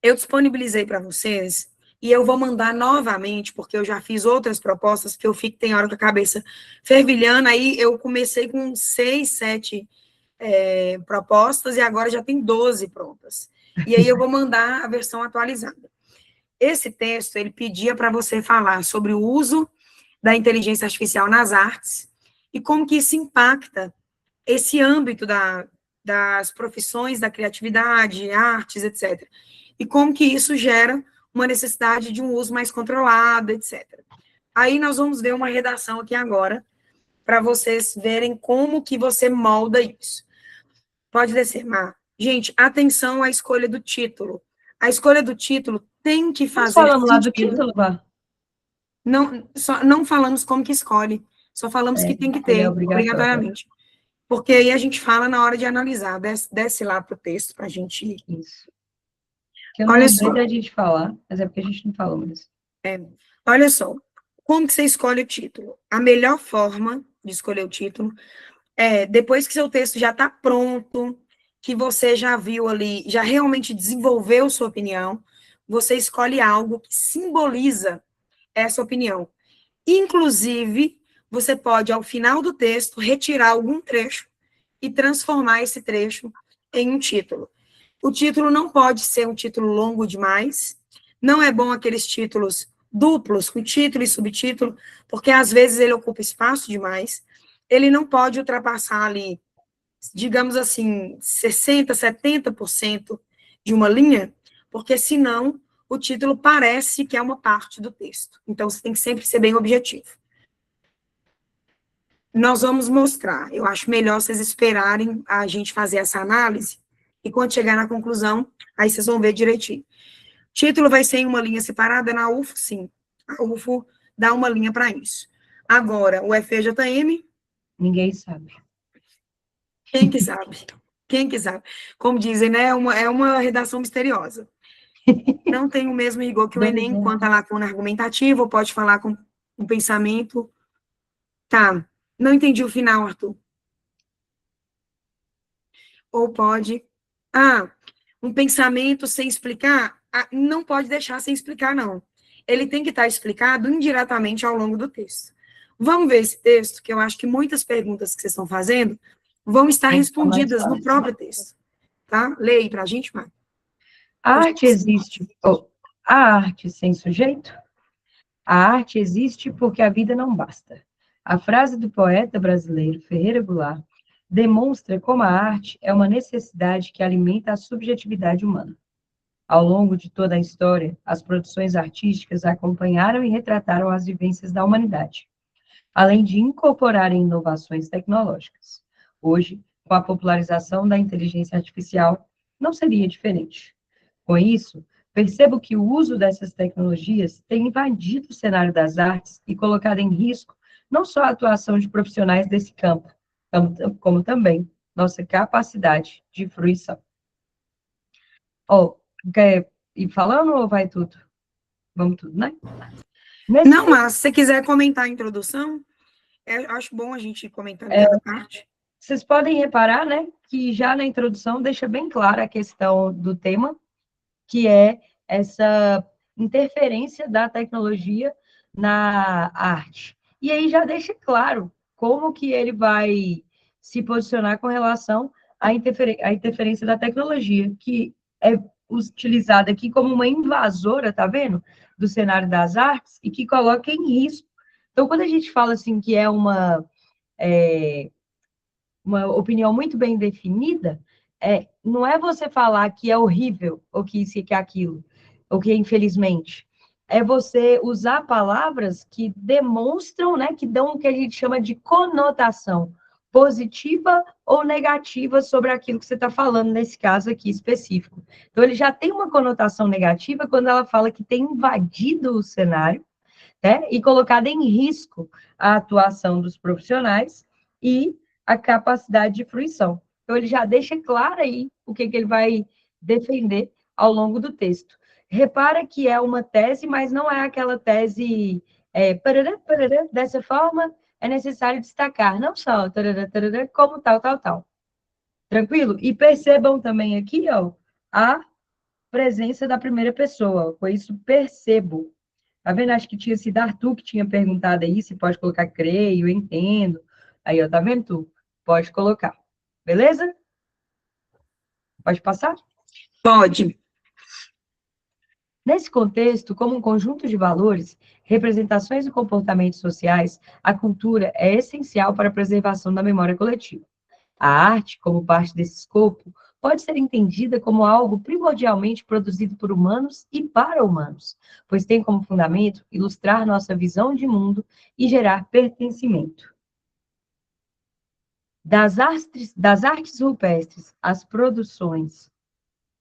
eu disponibilizei para vocês e eu vou mandar novamente, porque eu já fiz outras propostas que eu fico, tem hora com a cabeça fervilhando, aí eu comecei com 6, 7 propostas e agora já tem 12 prontas. E aí eu vou mandar a versão atualizada. Esse texto, ele pedia para você falar sobre o uso da inteligência artificial nas artes e como que isso impacta esse âmbito das profissões, da criatividade, artes, etc. E como que isso gera uma necessidade de um uso mais controlado, etc. Aí nós vamos ver uma redação aqui agora, para vocês verem como que você molda isso. Pode descer, Mar. Gente, atenção à escolha do título. A escolha do título tem que fazer sentido. Falamos lá do título, Mar? Não falamos como que escolhe, só falamos que tem que ter, obrigatoriamente. Porque aí a gente fala na hora de analisar, desce lá para o texto, para a gente... Isso. Que eu não lembrei da gente falar, mas é porque a gente não falou mesmo. Olha só, como que você escolhe o título? A melhor forma de escolher o título é, depois que seu texto já está pronto, que você já viu ali, já realmente desenvolveu sua opinião, você escolhe algo que simboliza essa opinião. Inclusive, você pode, ao final do texto, retirar algum trecho e transformar esse trecho em um título. O título não pode ser um título longo demais, não é bom aqueles títulos duplos, com título e subtítulo, porque às vezes ele ocupa espaço demais, ele não pode ultrapassar ali, digamos assim, 60%, 70% de uma linha, porque senão o título parece que é uma parte do texto. Então, você tem que sempre ser bem objetivo. Nós vamos mostrar. Eu acho melhor vocês esperarem a gente fazer essa análise, e quando chegar na conclusão, aí vocês vão ver direitinho. Título vai ser em uma linha separada, na UFO, sim. A UFO dá uma linha para isso. Agora, o FEJM... Ninguém sabe. Quem que sabe? Quem que sabe? Como dizem, né? É uma redação misteriosa. Não tem o mesmo rigor que o Enem, quanto à lacuna argumentativa, pode falar com um pensamento. Tá, não entendi o final, Arthur. ou pode... um pensamento sem explicar, não pode deixar sem explicar, não. Ele tem que estar explicado indiretamente ao longo do texto. Vamos ver esse texto, que eu acho que muitas perguntas que vocês estão fazendo vão estar respondidas no próprio texto. Tá? Leia aí para a gente, Mari. A arte existe... a arte sem sujeito? A arte existe porque a vida não basta. A frase do poeta brasileiro Ferreira Goulart demonstra como a arte é uma necessidade que alimenta a subjetividade humana. Ao longo de toda a história, as produções artísticas acompanharam e retrataram as vivências da humanidade, além de incorporarem inovações tecnológicas. Hoje, com a popularização da inteligência artificial, não seria diferente. Com isso, percebo que o uso dessas tecnologias tem invadido o cenário das artes e colocado em risco não só a atuação de profissionais desse campo, como também nossa capacidade de fruição. Quer ir falando ou vai tudo? Vamos tudo, né? Não, mas se você quiser comentar a introdução, acho bom a gente comentar cada parte. Vocês podem reparar, né, que já na introdução deixa bem clara a questão do tema, que é essa interferência da tecnologia na arte. E aí já deixa claro como que ele vai se posicionar com relação à interferência da tecnologia, que é utilizada aqui como uma invasora, tá vendo? Do cenário das artes, e que coloca em risco. Então, quando a gente fala assim que é uma opinião muito bem definida, não é você falar que é horrível, ou que isso e que é aquilo, ou que infelizmente. É você usar palavras que demonstram, né, que dão o que a gente chama de conotação positiva ou negativa sobre aquilo que você está falando, nesse caso aqui específico. Então, ele já tem uma conotação negativa quando ela fala que tem invadido o cenário, né, e colocado em risco a atuação dos profissionais e a capacidade de fruição. Então, ele já deixa claro aí o que ele vai defender ao longo do texto. Repara que é uma tese, mas não é aquela tese dessa forma, é necessário destacar, não só como tal. Tranquilo? E percebam também aqui, ó, a presença da primeira pessoa. Com isso, percebo. Tá vendo? Acho que tinha sido Arthur que tinha perguntado aí, se pode colocar creio, entendo. Aí, ó, tá vendo tu? Pode colocar. Beleza? Pode passar? Pode. Nesse contexto, como um conjunto de valores, representações e comportamentos sociais, a cultura é essencial para a preservação da memória coletiva. A arte, como parte desse escopo, pode ser entendida como algo primordialmente produzido por humanos e para humanos, pois tem como fundamento ilustrar nossa visão de mundo e gerar pertencimento. Das artes rupestres, as produções...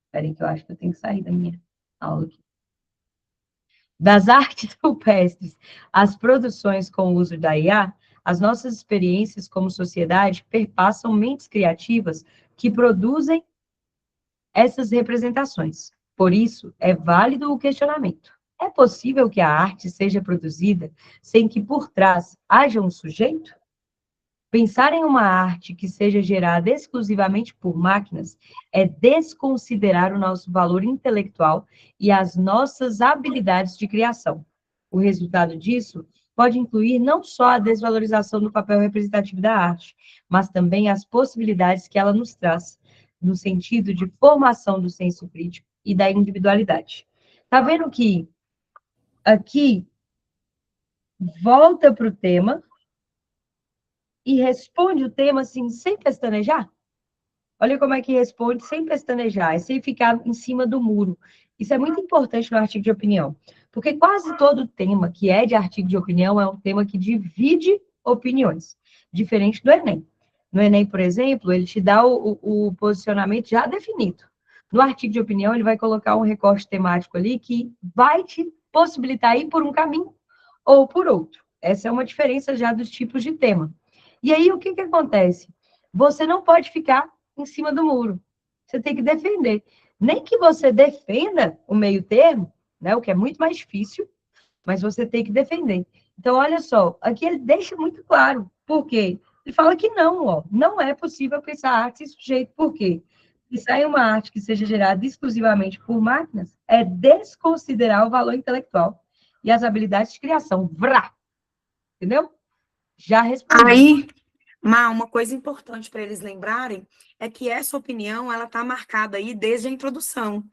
Espera aí que eu acho que eu tenho que sair da minha aula aqui. Das artes rupestres, as produções com o uso da IA, as nossas experiências como sociedade perpassam mentes criativas que produzem essas representações. Por isso, é válido o questionamento. É possível que a arte seja produzida sem que por trás haja um sujeito? Pensar em uma arte que seja gerada exclusivamente por máquinas é desconsiderar o nosso valor intelectual e as nossas habilidades de criação. O resultado disso pode incluir não só a desvalorização do papel representativo da arte, mas também as possibilidades que ela nos traz, no sentido de formação do senso crítico e da individualidade. Tá vendo que aqui volta para o tema e responde o tema assim, sem pestanejar? Olha como é que responde sem pestanejar, sem ficar em cima do muro. Isso é muito importante no artigo de opinião, porque quase todo tema que é de artigo de opinião é um tema que divide opiniões, diferente do Enem. No Enem, por exemplo, ele te dá o posicionamento já definido. No artigo de opinião, ele vai colocar um recorte temático ali que vai te possibilitar ir por um caminho ou por outro. Essa é uma diferença já dos tipos de tema. E aí, o que acontece? Você não pode ficar em cima do muro. Você tem que defender. Nem que você defenda o meio termo, né, o que é muito mais difícil, mas você tem que defender. Então, olha só, aqui ele deixa muito claro. Por quê? Ele fala que não, ó, não é possível pensar arte sem sujeito. Por quê? Pensar em uma arte que seja gerada exclusivamente por máquinas é desconsiderar o valor intelectual e as habilidades de criação. Vrá! Entendeu? Já respondeu. Aí, uma coisa importante para eles lembrarem é que essa opinião ela está marcada aí desde a introdução.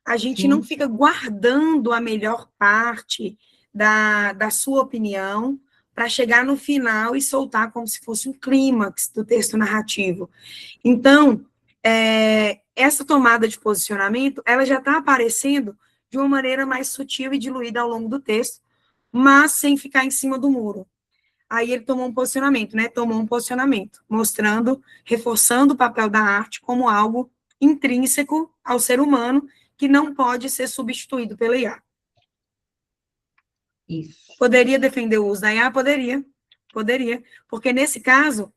A gente Sim. não fica guardando a melhor parte da sua opinião para chegar no final e soltar como se fosse um clímax do texto narrativo. Então, essa tomada de posicionamento, ela já está aparecendo de uma maneira mais sutil e diluída ao longo do texto, mas sem ficar em cima do muro. Aí ele tomou um posicionamento, né? Tomou um posicionamento, mostrando, reforçando o papel da arte como algo intrínseco ao ser humano, que não pode ser substituído pela IA. Isso. Poderia defender o uso da IA? Poderia, porque nesse caso,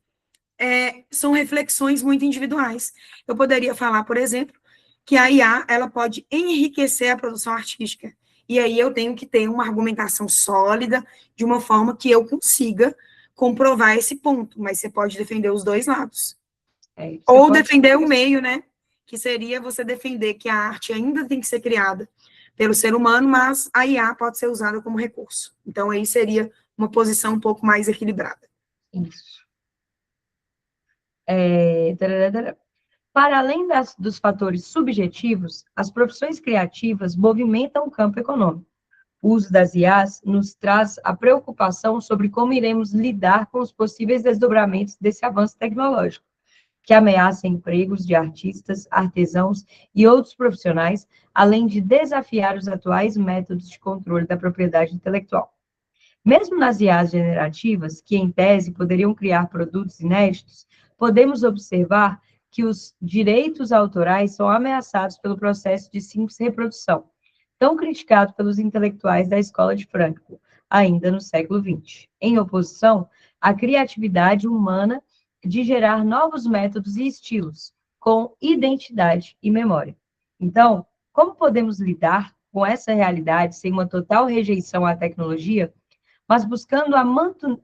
são reflexões muito individuais. Eu poderia falar, por exemplo, que a IA ela pode enriquecer a produção artística. E aí eu tenho que ter uma argumentação sólida, de uma forma que eu consiga comprovar esse ponto. Mas você pode defender os dois lados. Ou defender o meio, né? Que seria você defender que a arte ainda tem que ser criada pelo ser humano, mas a IA pode ser usada como recurso. Então, aí seria uma posição um pouco mais equilibrada. Isso. Para além dos fatores subjetivos, as profissões criativas movimentam o campo econômico. O uso das IAs nos traz a preocupação sobre como iremos lidar com os possíveis desdobramentos desse avanço tecnológico, que ameaça empregos de artistas, artesãos e outros profissionais, além de desafiar os atuais métodos de controle da propriedade intelectual. Mesmo nas IAs generativas, que em tese poderiam criar produtos inéditos, podemos observar que os direitos autorais são ameaçados pelo processo de simples reprodução, tão criticado pelos intelectuais da Escola de Frankfurt, ainda no século XX. Em oposição, à criatividade humana de gerar novos métodos e estilos, com identidade e memória. Então, como podemos lidar com essa realidade sem uma total rejeição à tecnologia, mas buscando a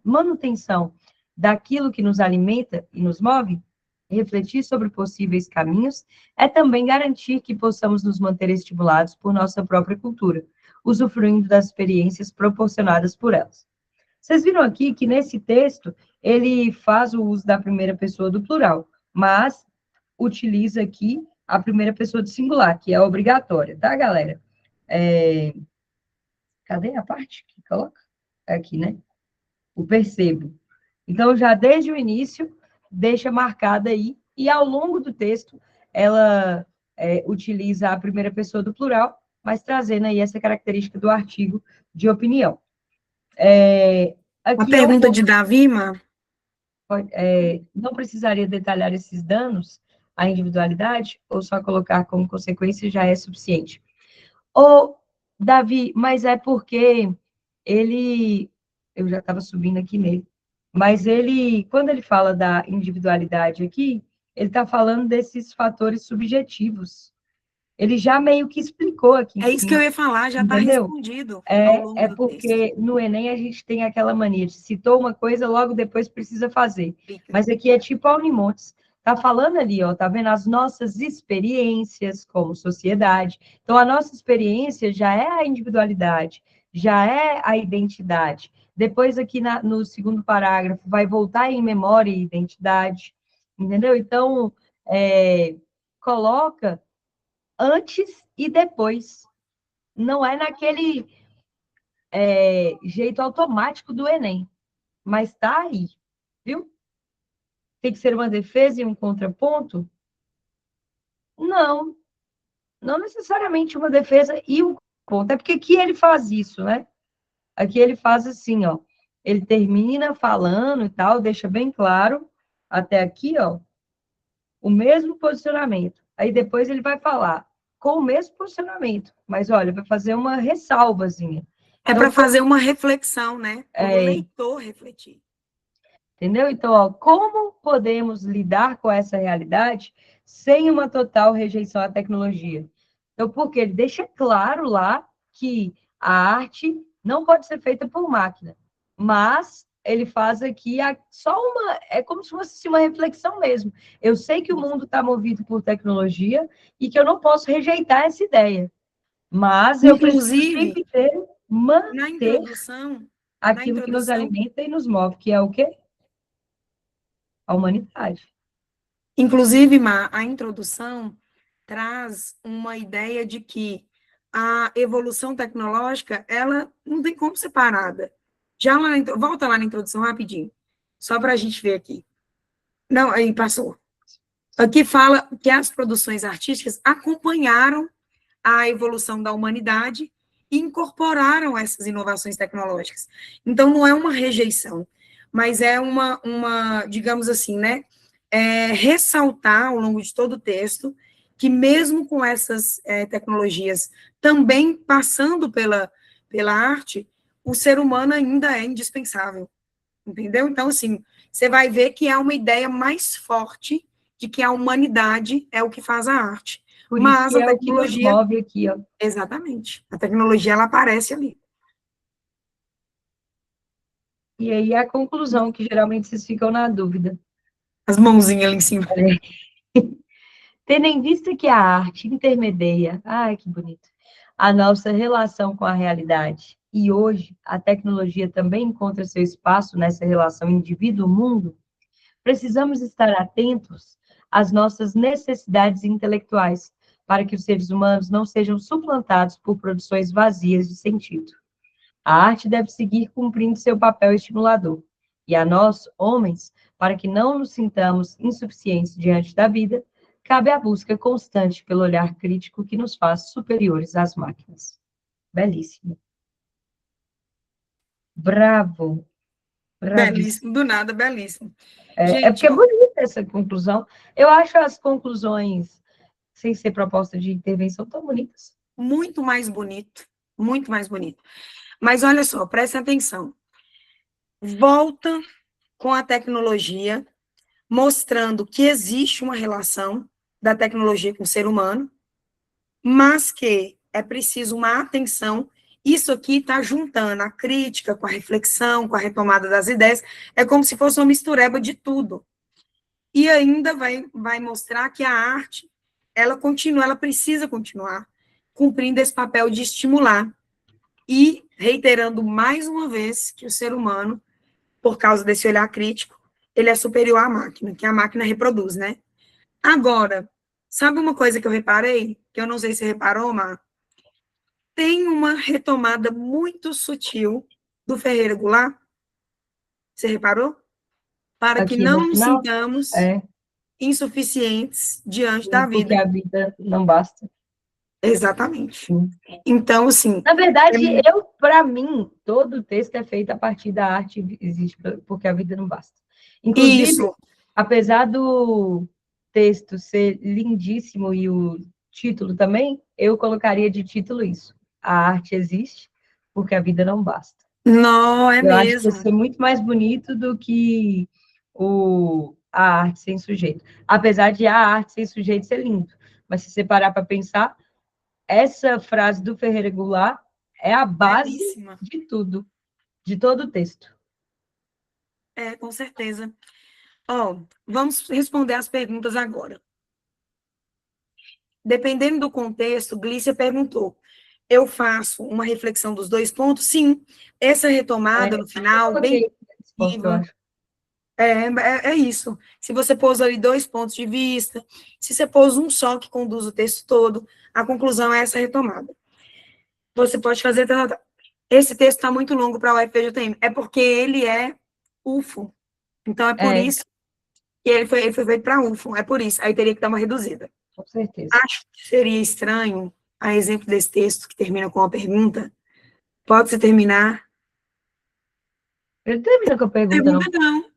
manutenção daquilo que nos alimenta e nos move? Refletir sobre possíveis caminhos é também garantir que possamos nos manter estimulados por nossa própria cultura, usufruindo das experiências proporcionadas por elas. Vocês viram aqui que nesse texto ele faz o uso da primeira pessoa do plural, mas utiliza aqui a primeira pessoa do singular, que é obrigatória, tá, galera? Cadê a parte que coloca? Aqui, né? O percebo. Então, já desde o início, deixa marcada aí, e ao longo do texto, ela utiliza a primeira pessoa do plural, mas trazendo aí essa característica do artigo de opinião. A pergunta de Davi, Má? Não precisaria detalhar esses danos à individualidade, ou só colocar como consequência já é suficiente? Ou, Davi, mas é porque eu já estava subindo aqui nele, mas quando ele fala da individualidade aqui, ele está falando desses fatores subjetivos. Ele já meio que explicou aqui em cima. É isso que eu ia falar, já está respondido ao longo do porque texto. no Enem a gente tem aquela mania de citou uma coisa, logo depois precisa fazer. Mas aqui é tipo Aunimontes. Está falando ali, ó, tá vendo as nossas experiências como sociedade. Então, a nossa experiência já é a individualidade, já é a identidade. Depois, aqui no segundo parágrafo, vai voltar em memória e identidade, entendeu? Então, coloca antes e depois. Não é naquele jeito automático do Enem, mas está aí, viu? Tem que ser uma defesa e um contraponto? Não, não necessariamente uma defesa e um ponto. É porque aqui ele faz isso, né? Aqui ele faz assim, ó. Ele termina falando e tal, deixa bem claro, até aqui, ó, o mesmo posicionamento. Aí depois ele vai falar com o mesmo posicionamento, mas olha, vai fazer uma ressalvazinha. Então, para fazer uma reflexão, né? Para o leitor refletir. Entendeu? Então, ó, como podemos lidar com essa realidade sem uma total rejeição à tecnologia? Então, porque ele deixa claro lá que a arte não pode ser feita por máquina, mas ele faz aqui só é como se fosse assim, uma reflexão mesmo. Eu sei que o mundo está movido por tecnologia e que eu não posso rejeitar essa ideia, mas eu preciso Inclusive, sempre na manter introdução, aquilo que nos alimenta e nos move, que é o quê? A humanidade. inclusive, Mar, a introdução traz uma ideia de que a evolução tecnológica, ela não tem como ser parada. Volta lá na introdução rapidinho, só para a gente ver aqui. Não, aí passou. Aqui fala que as produções artísticas acompanharam a evolução da humanidade e incorporaram essas inovações tecnológicas. Então, não é uma rejeição, mas é digamos assim, né, ressaltar ao longo de todo o texto que mesmo com essas tecnologias também passando pela arte, o ser humano ainda é indispensável, entendeu? Então, assim, você vai ver que é uma ideia mais forte de que a humanidade é o que faz a arte. Por isso Mas que a é o que nos tecnologia, move aqui, ó. exatamente, a tecnologia, ela aparece ali. E aí a conclusão, que geralmente vocês ficam na dúvida. As mãozinhas ali em cima. Tendo em vista que a arte intermedia, ai, que bonito, a nossa relação com a realidade, e hoje a tecnologia também encontra seu espaço nessa relação indivíduo-mundo, precisamos estar atentos às nossas necessidades intelectuais, para que os seres humanos não sejam suplantados por produções vazias de sentido. A arte deve seguir cumprindo seu papel estimulador. E a nós, homens, para que não nos sintamos insuficientes diante da vida, cabe a busca constante pelo olhar crítico que nos faz superiores às máquinas. Belíssimo. Bravo. Bravíssimo. Belíssimo, do nada, belíssimo. É porque é bonita essa conclusão. Eu acho as conclusões, sem ser proposta de intervenção, tão bonitas. Muito mais bonito, muito mais bonito. Mas olha só, preste atenção. Volta com a tecnologia, mostrando que existe uma relação da tecnologia com o ser humano, mas que é preciso uma atenção. Isso aqui está juntando a crítica com a reflexão, com a retomada das ideias, é como se fosse uma mistureba de tudo. E ainda vai mostrar que a arte, ela continua, ela precisa continuar cumprindo esse papel de estimular e reiterando mais uma vez que o ser humano, por causa desse olhar crítico, ele é superior à máquina, que a máquina reproduz, né? Agora, sabe uma coisa que eu reparei, que eu não sei se você reparou, Mar? Tem uma retomada muito sutil do Ferreira Goulart, você reparou? Para que Aqui no não nos final, sintamos insuficientes diante da porque vida. a vida não basta. Exatamente. Sim. Então, assim... Na verdade, para mim, todo o texto é feito a partir da arte, existe porque a vida não basta. Inclusive, Isso. Apesar do texto ser lindíssimo e o título também, eu colocaria de título isso. A arte existe porque a vida não basta. Não, é Eu acho que ia mesmo. ser muito mais bonito do que a arte sem sujeito. Apesar de a arte sem sujeito ser lindo. Mas se você parar para pensar, essa frase do Ferreira Goulart é a base Belíssima. de tudo, de todo o texto. É, com certeza. Vamos responder as perguntas agora. Dependendo do contexto, Glícia perguntou, eu faço uma reflexão dos 2 pontos? Sim. Essa retomada no final, bem... Ponto, eu acho. É isso. Se você pôs ali 2 pontos de vista, se você pôs um só que conduz o texto todo, a conclusão é essa retomada. Você pode fazer... Esse texto está muito longo para o UFPJM. É porque ele é UFO. Então, é por isso que ele foi feito para UFO. É por isso. Aí teria que dar uma reduzida. Com certeza. Acho que seria estranho, a exemplo desse texto que termina com uma pergunta. Pode-se terminar? Ele termina com a pergunta, não? Não.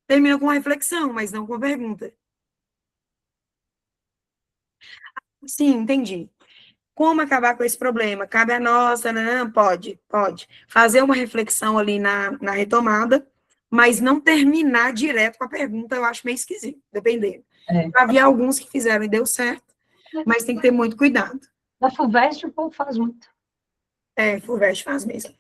Termina com uma reflexão, mas não com a pergunta. Sim, entendi. Como acabar com esse problema? Cabe a nós, não, pode. Fazer uma reflexão ali na retomada, mas não terminar direto com a pergunta, eu acho meio esquisito, dependendo. Havia alguns que fizeram e deu certo, mas tem que ter muito cuidado. Na FUVEST o povo faz muito. FUVEST faz mesmo.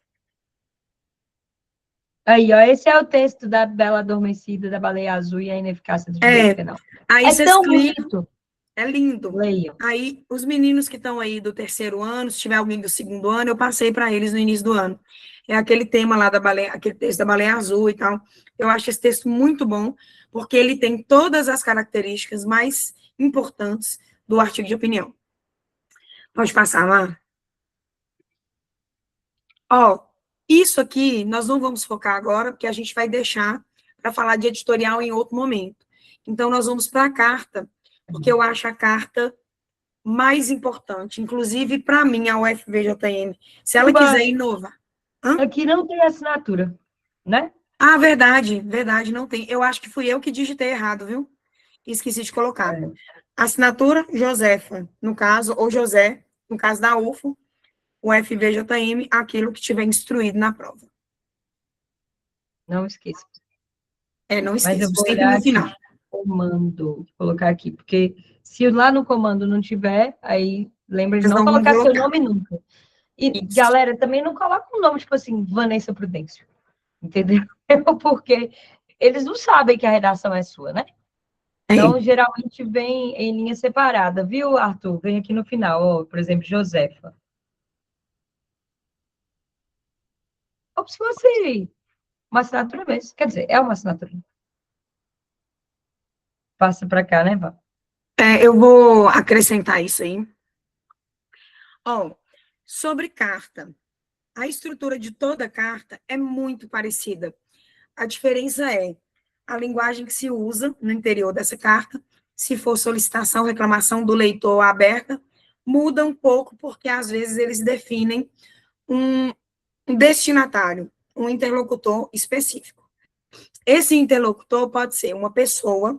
Aí, ó, esse é o texto da Bela Adormecida, da Baleia Azul e a Ineficácia do Direito Penal. Aí É vocês tão clicam, bonito. é lindo. Leiam. Aí, os meninos que estão aí do 3º ano, se tiver alguém do 2º ano, eu passei para eles no início do ano. É aquele tema lá da baleia, aquele texto da Baleia Azul e tal. Eu acho esse texto muito bom, porque ele tem todas as características mais importantes do artigo de opinião. Pode passar lá? Ó, isso aqui nós não vamos focar agora, porque a gente vai deixar para falar de editorial em outro momento. Então, nós vamos para a carta, porque eu acho a carta mais importante, inclusive para mim, a UFVJM, se ela quiser inovar. Aqui não tem assinatura, né? Ah, verdade, verdade, não tem. Eu acho que fui eu que digitei errado, viu? Esqueci de colocar. Assinatura, Josefa, no caso, ou José, no caso da UFO, o FVJM, aquilo que tiver instruído na prova. Não esqueça. Não Mas eu esqueça, vou sempre olhar no aqui, final. comando, colocar aqui, porque se lá no comando não tiver, aí lembra de Eles não não vão colocar seu colocar. nome nunca. E, Isso. galera, também não coloca um nome, tipo assim, Vanessa Prudêncio, entendeu? Porque eles não sabem que a redação é sua, né? Então, geralmente vem em linha separada, viu, Arthur? Vem aqui no final, ó, por exemplo, Josefa. Como se fosse uma assinatura mesmo. Quer dizer, é uma assinatura. Passa para cá, né, Vá? Eu vou acrescentar isso aí. Ó, sobre carta. A estrutura de toda carta é muito parecida. A diferença é a linguagem que se usa no interior dessa carta, se for solicitação, reclamação do leitor aberta, muda um pouco, porque às vezes eles definem um destinatário, um interlocutor específico. Esse interlocutor pode ser uma pessoa,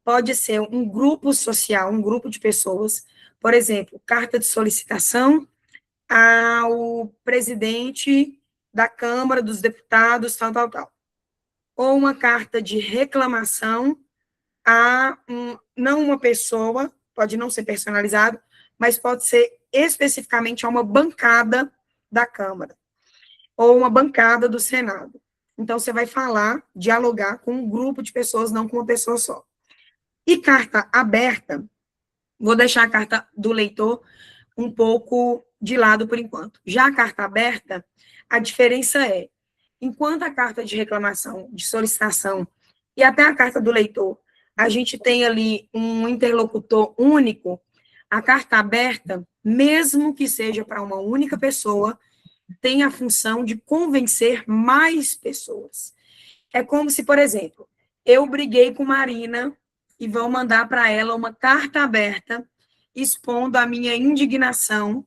pode ser um grupo social, um grupo de pessoas, por exemplo, carta de solicitação ao presidente da Câmara dos Deputados, tal, tal, tal. Ou uma carta de reclamação a não uma pessoa, pode não ser personalizado, mas pode ser especificamente a uma bancada da Câmara, ou uma bancada do Senado. Então, você vai falar, dialogar com um grupo de pessoas, não com uma pessoa só. E carta aberta, vou deixar a carta do leitor um pouco de lado por enquanto. Já a carta aberta, a diferença é, enquanto a carta de reclamação, de solicitação, e até a carta do leitor, a gente tem ali um interlocutor único, a carta aberta, mesmo que seja para uma única pessoa, tem a função de convencer mais pessoas. É como se, por exemplo, eu briguei com Marina e vou mandar para ela uma carta aberta expondo a minha indignação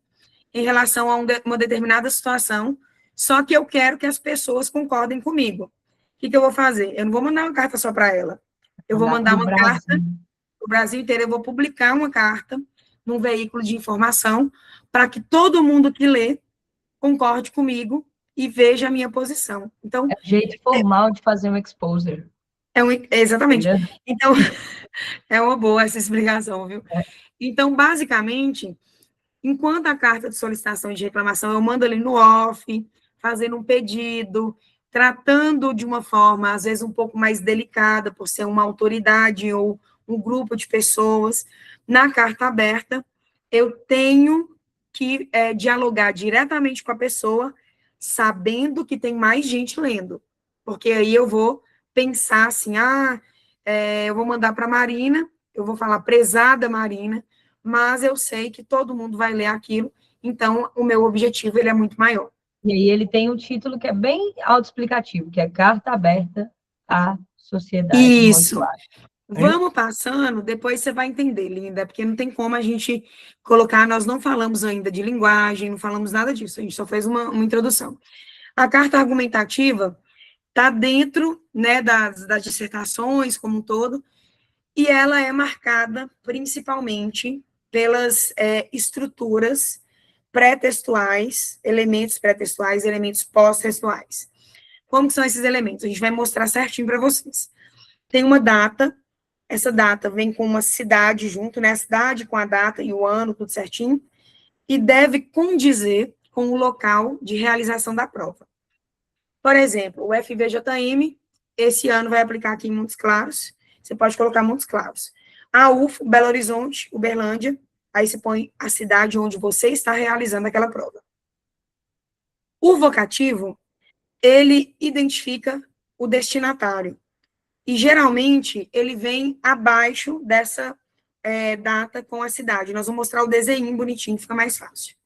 em relação a uma determinada situação, só que eu quero que as pessoas concordem comigo. O que eu vou fazer? Eu não vou mandar uma carta só para ela. Eu vou mandar uma carta para o Brasil inteiro, eu vou publicar uma carta num veículo de informação para que todo mundo que lê concorde comigo e veja a minha posição. Então, é o jeito formal de fazer um exposer. Exatamente. Entendeu? Então, é uma boa essa explicação, viu? Então, basicamente, enquanto a carta de solicitação e de reclamação eu mando ali no off, fazendo um pedido, tratando de uma forma, às vezes, um pouco mais delicada, por ser uma autoridade ou um grupo de pessoas, na carta aberta, eu tenho que dialogar diretamente com a pessoa, sabendo que tem mais gente lendo, porque aí eu vou pensar assim, eu vou mandar para a Marina, eu vou falar, prezada Marina, mas eu sei que todo mundo vai ler aquilo, então o meu objetivo ele é muito maior. E aí ele tem um título que é bem autoexplicativo, que é Carta Aberta à Sociedade. Isso. Vamos passando, depois você vai entender, linda, porque não tem como a gente colocar, nós não falamos ainda de linguagem, não falamos nada disso, a gente só fez uma introdução. A carta argumentativa está dentro, né, das dissertações como um todo, e ela é marcada principalmente pelas estruturas pré-textuais, elementos pós-textuais. Como são esses elementos? A gente vai mostrar certinho para vocês. Tem uma data, essa data vem com uma cidade junto, né? A cidade com a data e o ano, tudo certinho, e deve condizer com o local de realização da prova. Por exemplo, o FVJM, esse ano vai aplicar aqui em Montes Claros, você pode colocar Montes Claros. A UFO, Belo Horizonte, Uberlândia, aí você põe a cidade onde você está realizando aquela prova. O vocativo, ele identifica o destinatário. E, geralmente, ele vem abaixo dessa data com a cidade. Nós vamos mostrar o desenho bonitinho, fica mais fácil.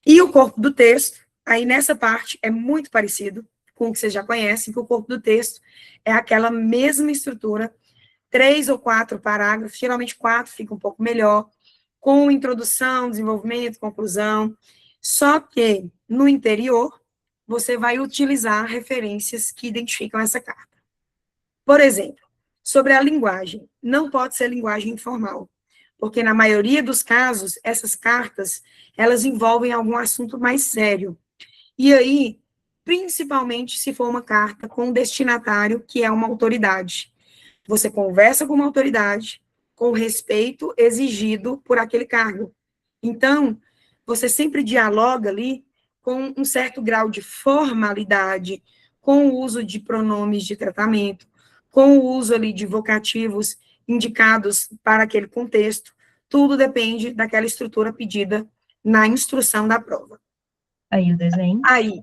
E o corpo do texto, aí nessa parte, é muito parecido com o que vocês já conhecem, que o corpo do texto é aquela mesma estrutura, 3 ou 4 parágrafos, geralmente 4 fica um pouco melhor, com introdução, desenvolvimento, conclusão, só que no interior, você vai utilizar referências que identificam essa carta. Por exemplo, sobre a linguagem, não pode ser linguagem informal, porque na maioria dos casos, essas cartas, elas envolvem algum assunto mais sério. E aí, principalmente se for uma carta com um destinatário que é uma autoridade. Você conversa com uma autoridade com o respeito exigido por aquele cargo. Então, você sempre dialoga ali com um certo grau de formalidade, com o uso de pronomes de tratamento, com o uso ali de vocativos indicados para aquele contexto. Tudo depende daquela estrutura pedida na instrução da prova. Aí o desenho. Aí,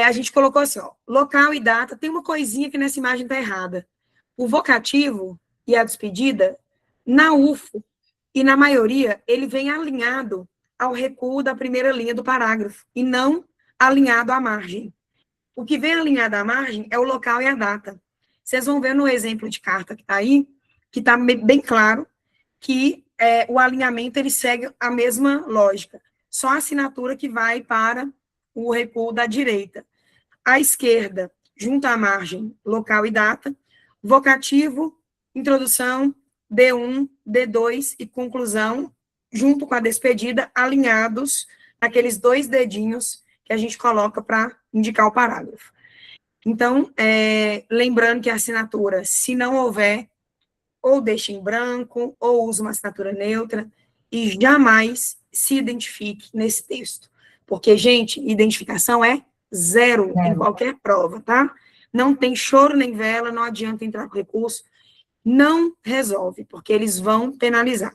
a gente colocou assim, ó, local e data, tem uma coisinha que nessa imagem está errada. O vocativo e a despedida, na UFO, e na maioria, ele vem alinhado ao recuo da primeira linha do parágrafo, e não alinhado à margem. O que vem alinhado à margem é o local e a data. Vocês vão ver no exemplo de carta que está aí, que está bem claro que o alinhamento ele segue a mesma lógica. Só a assinatura que vai para o recuo da direita. À esquerda, junto à margem, local e data, vocativo, introdução, D1, D2 e conclusão, junto com a despedida, alinhados naqueles 2 dedinhos que a gente coloca para indicar o parágrafo. Então, lembrando que a assinatura, se não houver, ou deixa em branco, ou usa uma assinatura neutra, e jamais se identifique nesse texto. Porque, gente, identificação é zero em qualquer prova, tá? Não tem choro nem vela, não adianta entrar com recurso, não resolve, porque eles vão penalizar.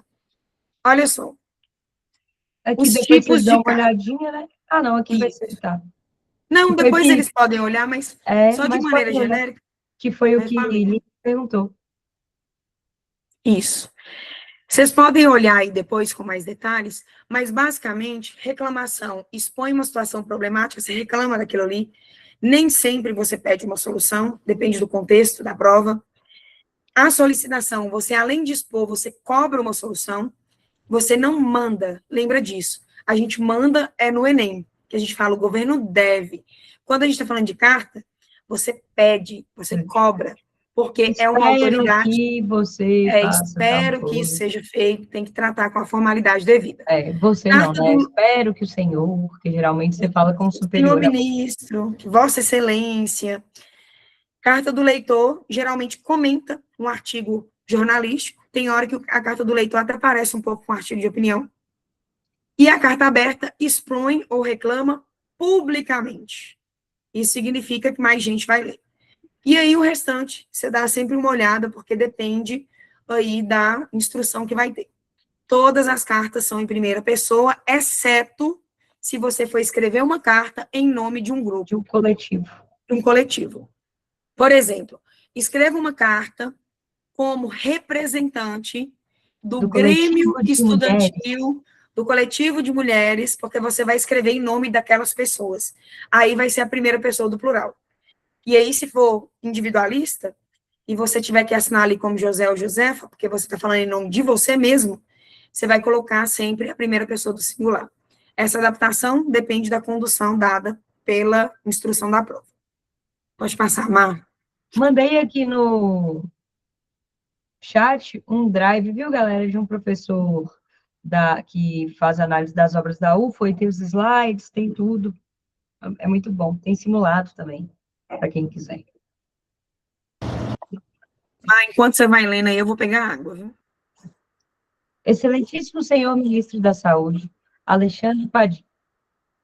Olha só. Aqui Os depois tipos vocês dão de uma olhadinha, né? Ah, não, aqui vai Isso. ser, tá. Não, Que depois que, eles podem olhar, mas só de mas maneira pode olhar, genérica. que foi o que falei. ele perguntou. Isso. Vocês podem olhar aí depois com mais detalhes, mas basicamente, reclamação expõe uma situação problemática, você reclama daquilo ali, nem sempre você pede uma solução, depende do contexto da prova. A solicitação, você além de expor, você cobra uma solução, você não manda, lembra disso. A gente manda no Enem, que a gente fala, o governo deve. Quando a gente está falando de carta, você pede, você cobra, porque é uma autoridade. Que você faça espero que isso seja feito, tem que tratar com a formalidade devida. Você carta não, né? Espero que o senhor, porque geralmente você fala com o superior. Senhor ministro, Vossa Excelência. Carta do leitor, geralmente comenta um artigo jornalístico, tem hora que a carta do leitor até parece um pouco com um artigo de opinião. E a carta aberta expõe ou reclama publicamente. Isso significa que mais gente vai ler. E aí o restante, você dá sempre uma olhada, porque depende aí da instrução que vai ter. Todas as cartas são em primeira pessoa, exceto se você for escrever uma carta em nome de um grupo. De um coletivo. De um coletivo. Por exemplo, escreva uma carta como representante do Grêmio Estudantil, do coletivo de mulheres, porque você vai escrever em nome daquelas pessoas. Aí vai ser a primeira pessoa do plural. E aí, se for individualista, e você tiver que assinar ali como José ou Josefa, porque você está falando em nome de você mesmo, você vai colocar sempre a primeira pessoa do singular. Essa adaptação depende da condução dada pela instrução da prova. Pode passar, Mar. Mandei aqui no chat um drive, viu, galera, de um professor que faz análise das obras da UFO, e tem os slides, tem tudo. É muito bom. Tem simulado também, para quem quiser. Enquanto você vai lendo aí, eu vou pegar água, viu? Excelentíssimo senhor ministro da Saúde, Alexandre Padim.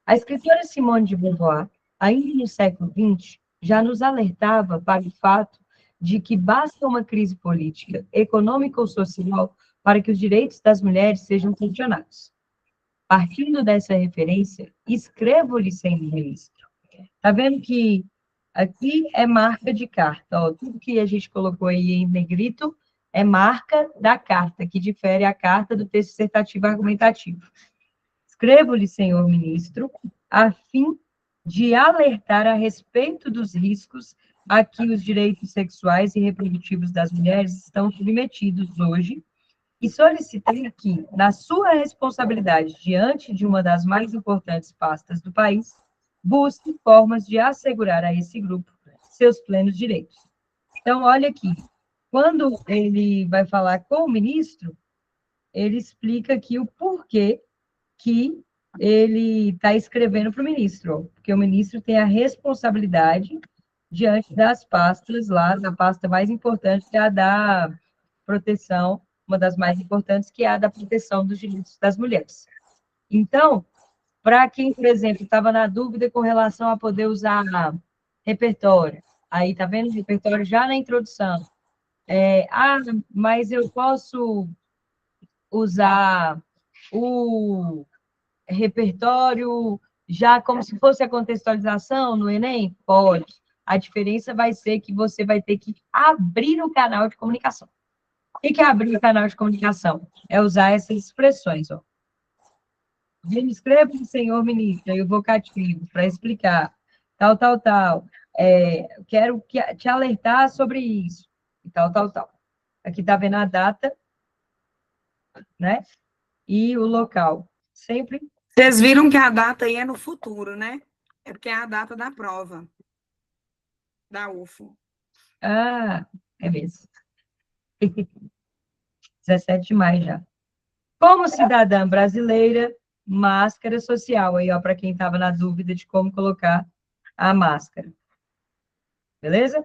A escritora Simone de Beauvoir ainda no século XX, já nos alertava para o fato de que basta uma crise política, econômica ou social para que os direitos das mulheres sejam questionados. Partindo dessa referência, escrevo-lhe, senhor ministro. Está vendo que aqui é marca de carta, ó, tudo que a gente colocou aí em negrito é marca da carta, que difere a carta do texto dissertativo argumentativo. Escrevo-lhe, senhor ministro, a fim de alertar a respeito dos riscos a que os direitos sexuais e reprodutivos das mulheres estão submetidos hoje e solicitar que, na sua responsabilidade diante de uma das mais importantes pastas do país, busque formas de assegurar a esse grupo seus plenos direitos. Então, olha aqui, quando ele vai falar com o ministro, ele explica aqui o porquê que ele está escrevendo para o ministro, porque o ministro tem a responsabilidade diante das pastas lá, da pasta mais importante, que é a da proteção, uma das mais importantes, que é a da proteção dos direitos das mulheres. Então, para quem, por exemplo, estava na dúvida com relação a poder usar repertório, aí tá vendo o repertório já na introdução. Mas eu posso usar o repertório já como se fosse a contextualização no Enem? Pode. A diferença vai ser que você vai ter que abrir o canal de comunicação. O que é abrir o canal de comunicação? É usar essas expressões, ó. Escreva, senhor ministro, aí o vocativo, para explicar, tal, tal, tal. Quero te alertar sobre isso, e tal, tal, tal. Aqui está vendo a data, né? E o local. Sempre. Vocês viram que a data aí é no futuro, né? É porque é a data da prova da UFO. Ah, é mesmo. 17 de maio já. Como cidadã brasileira, máscara social. Aí, ó, para quem estava na dúvida de como colocar a máscara. Beleza?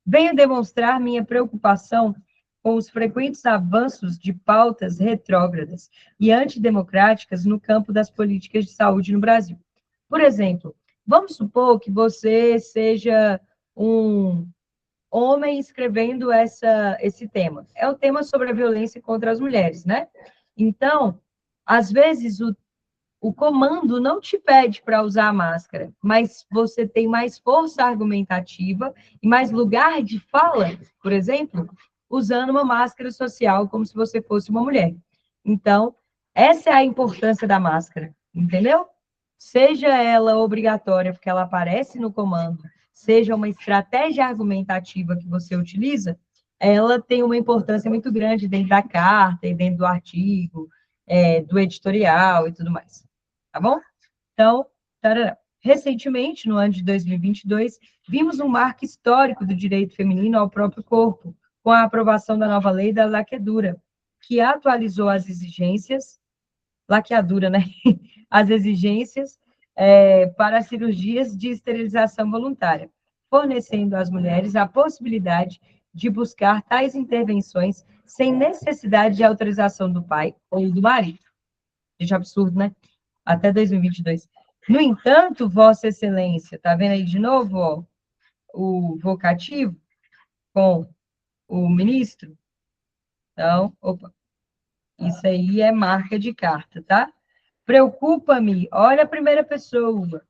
Venho demonstrar minha preocupação com os frequentes avanços de pautas retrógradas e antidemocráticas no campo das políticas de saúde no Brasil. Por exemplo, vamos supor que você seja um homem escrevendo esse tema. É o tema sobre a violência contra as mulheres, né? Então, às vezes, o comando não te pede para usar a máscara, mas você tem mais força argumentativa e mais lugar de fala, por exemplo, usando uma máscara social como se você fosse uma mulher. Então, essa é a importância da máscara, entendeu? Seja ela obrigatória, porque ela aparece no comando, seja uma estratégia argumentativa que você utiliza, ela tem uma importância muito grande dentro da carta e dentro do artigo, do editorial e tudo mais. Tá bom? Então, tarará. Recentemente, no ano de 2022, vimos um marco histórico do direito feminino ao próprio corpo, com a aprovação da nova lei da laqueadura, que atualizou as exigências, laqueadura, né? As exigências para cirurgias de esterilização voluntária, fornecendo às mulheres a possibilidade de buscar tais intervenções sem necessidade de autorização do pai ou do marido. Gente, absurdo, né? Até 2022. No entanto, Vossa Excelência, tá vendo aí de novo, ó, o vocativo com o ministro? Então, opa, isso aí é marca de carta, tá? Preocupa-me, olha a primeira pessoa,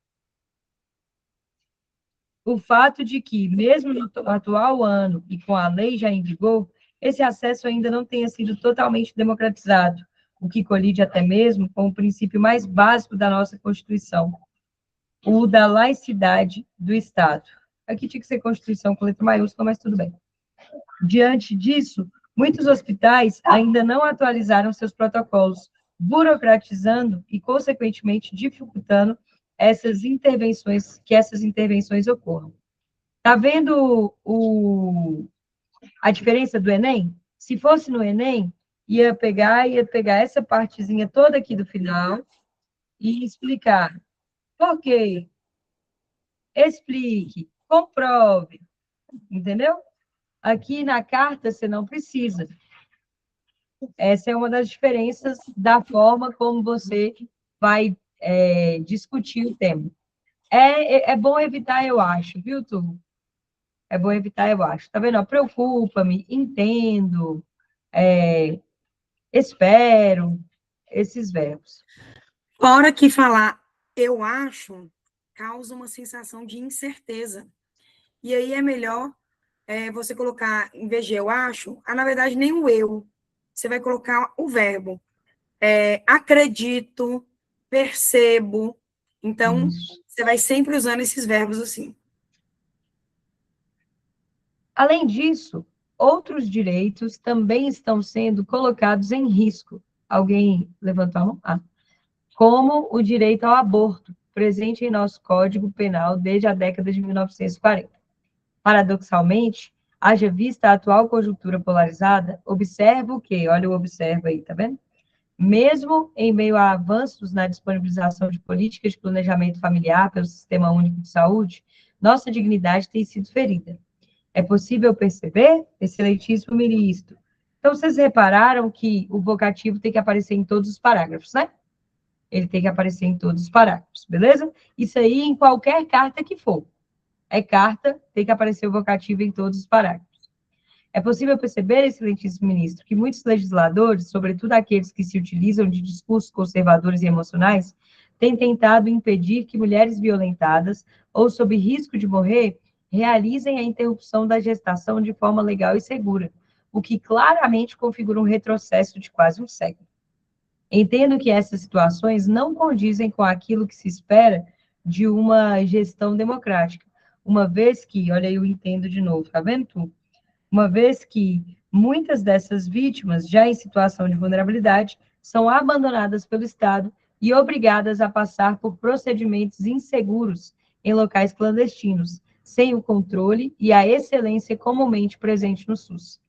o fato de que, mesmo no atual ano e com a lei já em vigor, esse acesso ainda não tenha sido totalmente democratizado, o que colide até mesmo com o princípio mais básico da nossa Constituição, o da laicidade do Estado. Aqui tinha que ser Constituição com letra maiúscula, mas tudo bem. Diante disso, muitos hospitais ainda não atualizaram seus protocolos, burocratizando e, consequentemente, dificultando essas intervenções ocorram. Está vendo a diferença do Enem? Se fosse no Enem, ia pegar essa partezinha toda aqui do final e explicar por quê, explique, comprove, entendeu? Aqui na carta você não precisa. Essa é uma das diferenças da forma como você vai discutir o tema. É bom evitar, eu acho, viu, Tu? É bom evitar, eu acho. Tá vendo? Ó, preocupa-me, entendo, espero, esses verbos. Fora que falar eu acho causa uma sensação de incerteza. E aí é melhor você colocar, em vez de eu acho, na verdade, nem o eu. Você vai colocar o verbo. Acredito, percebo. Então, Isso. você vai sempre usando esses verbos assim. Além disso, outros direitos também estão sendo colocados em risco. Alguém levantou a mão? Como o direito ao aborto, presente em nosso Código Penal desde a década de 1940. Paradoxalmente, haja vista a atual conjuntura polarizada, observa o quê? Olha o observa aí, tá vendo? Mesmo em meio a avanços na disponibilização de políticas de planejamento familiar pelo Sistema Único de Saúde, nossa dignidade tem sido ferida. É possível perceber, excelentíssimo ministro? Então, vocês repararam que o vocativo tem que aparecer em todos os parágrafos, né? Ele tem que aparecer em todos os parágrafos, beleza? Isso aí em qualquer carta que for. É carta, tem que aparecer o vocativo em todos os parágrafos. É possível perceber, excelentíssimo ministro, que muitos legisladores, sobretudo aqueles que se utilizam de discursos conservadores e emocionais, têm tentado impedir que mulheres violentadas ou sob risco de morrer realizem a interrupção da gestação de forma legal e segura, o que claramente configura um retrocesso de quase um século. Entendo que essas situações não condizem com aquilo que se espera de uma gestão democrática, uma vez que, olha aí, eu entendo de novo, tá vendo tu? Uma vez que muitas dessas vítimas, já em situação de vulnerabilidade, são abandonadas pelo Estado e obrigadas a passar por procedimentos inseguros em locais clandestinos, sem o controle e a excelência comumente presente no SUS.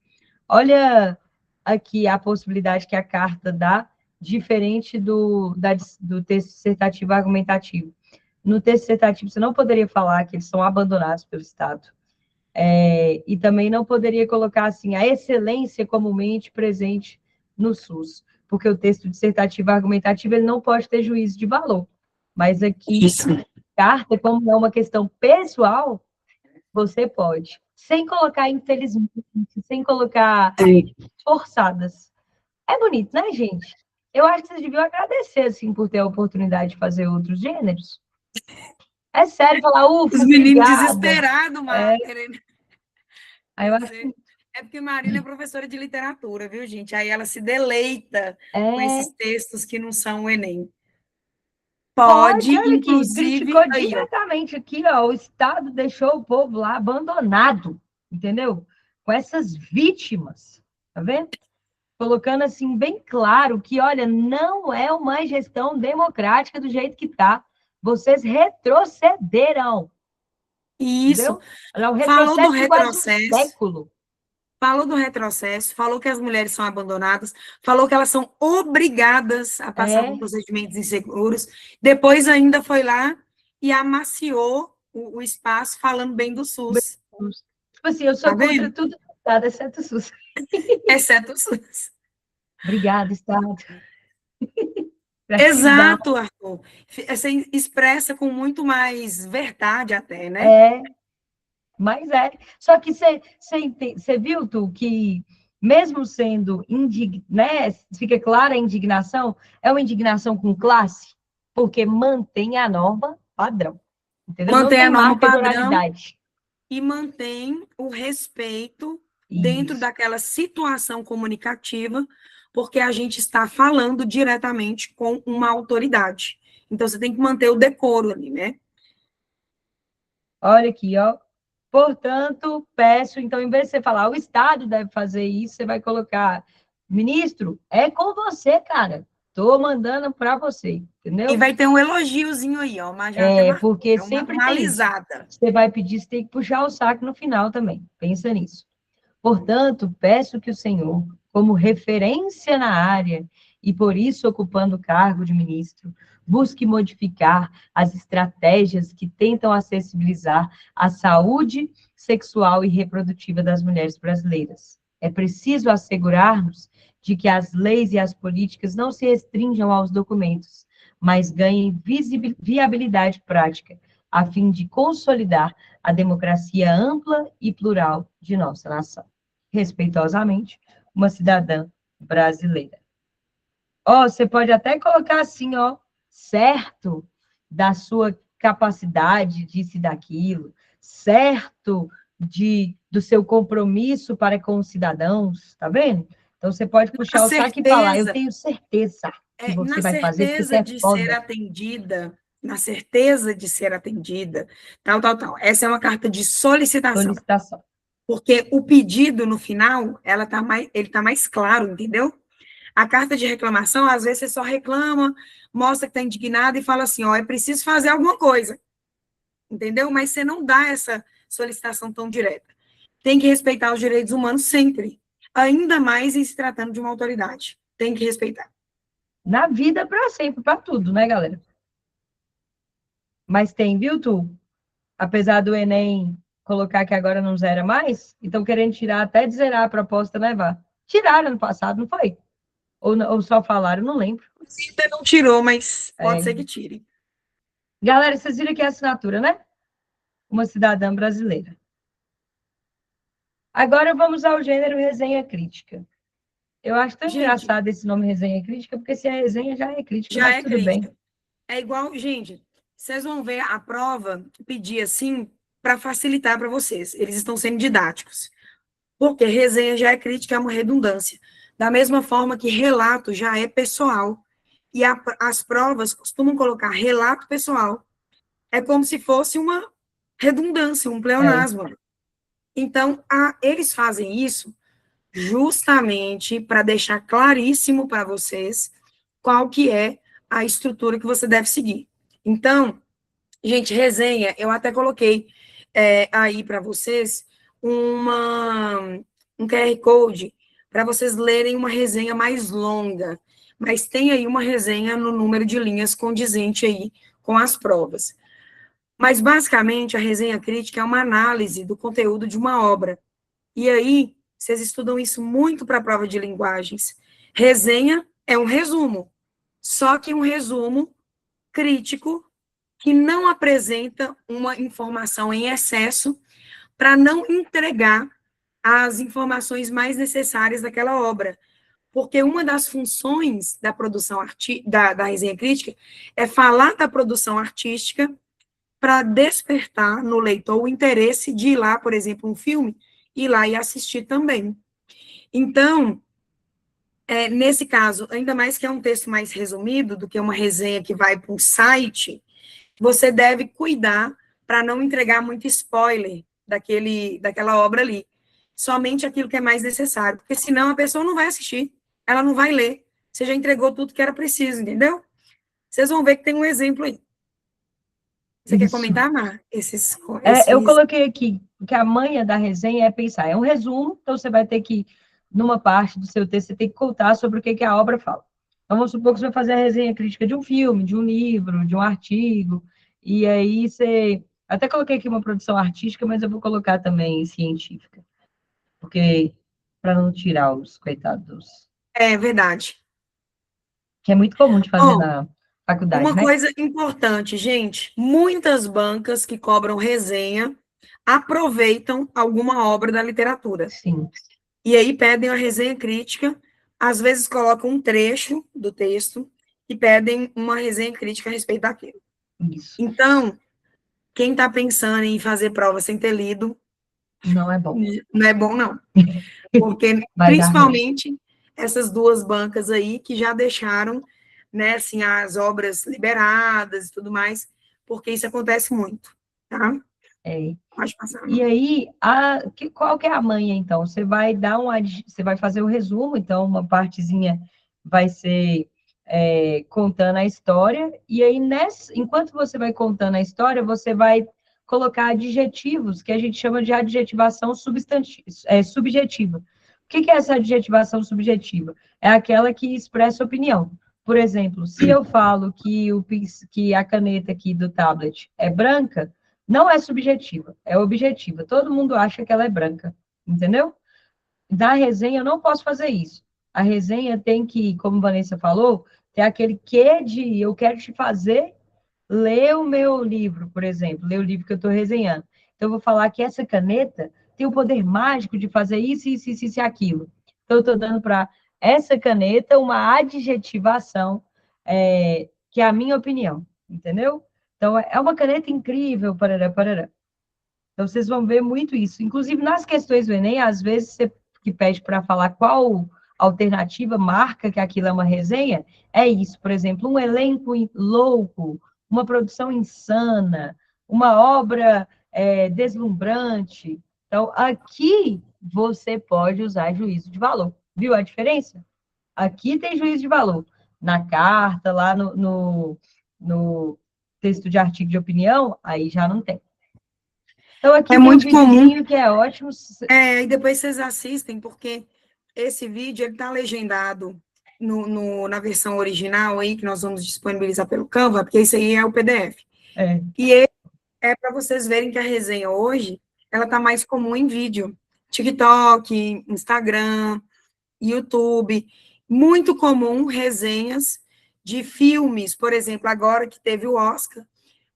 Olha aqui a possibilidade que a carta dá, diferente do texto dissertativo argumentativo. No texto dissertativo, você não poderia falar que eles são abandonados pelo Estado. E também não poderia colocar assim a excelência comumente presente no SUS, porque o texto dissertativo argumentativo ele não pode ter juízo de valor. Mas aqui, carta, como é uma questão pessoal, você pode. Sem colocar, infelizmente, sem colocar forçadas. É bonito, né, gente? Eu acho que vocês deviam agradecer, assim, por ter a oportunidade de fazer outros gêneros. É sério, falar, ufa, os meninos obrigada. desesperados, querendo. Aí eu acho que... É porque Marília é professora de literatura, viu, gente? Aí ela se deleita com esses textos que não são o Enem. Pode, olha aqui, inclusive... criticou diretamente aqui, ó, o Estado deixou o povo lá abandonado, entendeu? Com essas vítimas, tá vendo? Colocando assim bem claro que, olha, não é uma gestão democrática do jeito que está. Vocês retrocederam. Isso. Entendeu? Falou do De quase retrocesso. um século. Falou do retrocesso, falou que as mulheres são abandonadas, falou que elas são obrigadas a passar por procedimentos inseguros. Depois ainda foi lá e amaciou o espaço falando bem do SUS. Tipo assim, eu sou contra tudo, exceto o SUS. Exceto o SUS. Obrigada, Estado. Exato, Arthur. Você expressa com muito mais verdade até, né? Mas só que você viu, Tu, que mesmo sendo né, fica clara a indignação, é uma indignação com classe, porque mantém a norma padrão, entendeu? Mantém não tem a norma marca padrão de oralidade. E mantém o respeito dentro daquela situação comunicativa, porque a gente está falando diretamente com uma autoridade. Então, você tem que manter o decoro ali, né? Olha aqui, ó. Portanto, peço, então, em vez de você falar, o Estado deve fazer isso, você vai colocar, ministro, é com você, cara. Estou mandando para você, entendeu? E vai ter um elogiozinho aí, ó. Mas já porque sempre tem isso. Você vai pedir, você tem que puxar o saco no final também. Pensa nisso. Portanto, peço que o senhor, como referência na área, e por isso ocupando o cargo de ministro, busque modificar as estratégias que tentam acessibilizar a saúde sexual e reprodutiva das mulheres brasileiras. É preciso assegurarmos de que as leis e as políticas não se restringam aos documentos, mas ganhem viabilidade prática, a fim de consolidar a democracia ampla e plural de nossa nação. Respeitosamente, uma cidadã brasileira. Ó, você pode até colocar assim, ó, certo da sua capacidade disso e daquilo, certo do seu compromisso para com os cidadãos, tá vendo? Então, você pode puxar o saco e falar, eu tenho certeza que você vai fazer, porque você é foda. Na certeza de ser atendida, tal, tal, tal. Essa é uma carta de solicitação. Porque o pedido, no final, ele tá mais claro, entendeu? A carta de reclamação, às vezes, você só reclama, mostra que está indignado e fala assim, ó, é preciso fazer alguma coisa, entendeu? Mas você não dá essa solicitação tão direta. Tem que respeitar os direitos humanos sempre, ainda mais em se tratando de uma autoridade. Tem que respeitar. Na vida, para sempre, para tudo, né, galera? Mas tem, viu, Tu? Apesar do Enem colocar que agora não zera mais, então querendo tirar até de zerar a proposta levar. Tiraram ano passado, não foi? Ou só falaram, não lembro. Ainda não tirou, mas pode ser que tire. Galera, vocês viram aqui a assinatura, né? Uma cidadã brasileira. Agora vamos ao gênero resenha crítica. Eu acho tão engraçado esse nome resenha crítica, porque se é resenha já é crítica, já mas tudo crítica. Bem. É igual, gente, vocês vão ver a prova pedir assim para facilitar para vocês. Eles estão sendo didáticos. Porque resenha já é crítica, é uma redundância. Da mesma forma que relato já é pessoal. E as provas costumam colocar relato pessoal. É como se fosse uma redundância, um pleonasmo. Então, eles fazem isso justamente para deixar claríssimo para vocês qual que é a estrutura que você deve seguir. Então, gente, resenha, eu até coloquei aí para vocês um QR Code para vocês lerem uma resenha mais longa, mas tem aí uma resenha no número de linhas condizente aí com as provas. Mas, basicamente, a resenha crítica é uma análise do conteúdo de uma obra. E aí, vocês estudam isso muito para a prova de linguagens. Resenha é um resumo, só que um resumo crítico que não apresenta uma informação em excesso para não entregar as informações mais necessárias daquela obra. Porque uma das funções da produção da resenha crítica é falar da produção artística para despertar no leitor o interesse de ir lá, por exemplo, um filme, ir lá e assistir também. Então, nesse caso, ainda mais que é um texto mais resumido do que uma resenha que vai para um site, você deve cuidar para não entregar muito spoiler daquela obra ali. Somente aquilo que é mais necessário, porque senão a pessoa não vai assistir, ela não vai ler. Você já entregou tudo que era preciso, entendeu? Vocês vão ver que tem um exemplo aí. Você quer comentar, Mar? Eu coloquei aqui que a manha da resenha é pensar. É um resumo, então você vai ter que, numa parte do seu texto, você tem que contar sobre o que a obra fala. Então, vamos supor que você vai fazer a resenha crítica de um filme, de um livro, de um artigo, e aí você... Até coloquei aqui uma produção artística, mas eu vou colocar também científica, porque para não tirar os coitados. É verdade. Que é muito comum de fazer na faculdade, uma coisa importante, gente, muitas bancas que cobram resenha aproveitam alguma obra da literatura. Sim. E aí pedem a resenha crítica, às vezes colocam um trecho do texto e pedem uma resenha crítica a respeito daquilo. Isso. Então, quem está pensando em fazer prova sem ter lido... Não é bom. Não é bom, não. Porque, principalmente, essas duas bancas aí que já deixaram, né, assim, as obras liberadas e tudo mais, porque isso acontece muito, tá? Pode passar. E aí, qual que é a manha, então? Você vai você vai fazer o resumo, então uma partezinha vai ser contando a história, e aí, enquanto você vai contando a história, você vai colocar adjetivos, que a gente chama de adjetivação subjetiva. O que é essa adjetivação subjetiva? É aquela que expressa opinião. Por exemplo, se eu falo que a caneta aqui do tablet é branca, não é subjetiva, é objetiva. Todo mundo acha que ela é branca, entendeu? Na resenha, eu não posso fazer isso. A resenha tem que, como Vanessa falou, ter aquele quê de eu quero te fazer ler o meu livro, por exemplo, ler o livro que eu estou resenhando. Então, eu vou falar que essa caneta tem o poder mágico de fazer isso, isso, isso e aquilo. Então, eu estou dando para essa caneta uma adjetivação, que é a minha opinião, entendeu? Então, é uma caneta incrível, parará, parará. Então, vocês vão ver muito isso. Inclusive, nas questões do Enem, às vezes, você que pede para falar qual alternativa marca que aquilo é uma resenha, é isso. Por exemplo, um elenco louco, uma produção insana, uma obra deslumbrante. Então, aqui você pode usar juízo de valor. Viu a diferença? Aqui tem juízo de valor. Na carta, lá no texto de artigo de opinião, aí já não tem. Então, aqui É tem um muito comum. videozinho que é ótimo. E depois vocês assistem, porque esse vídeo ele está legendado na versão original aí, que nós vamos disponibilizar pelo Canva, porque isso aí é o PDF. E ele é para vocês verem que a resenha hoje, ela está mais comum em vídeo. TikTok, Instagram, YouTube. Muito comum resenhas de filmes, por exemplo, agora que teve o Oscar,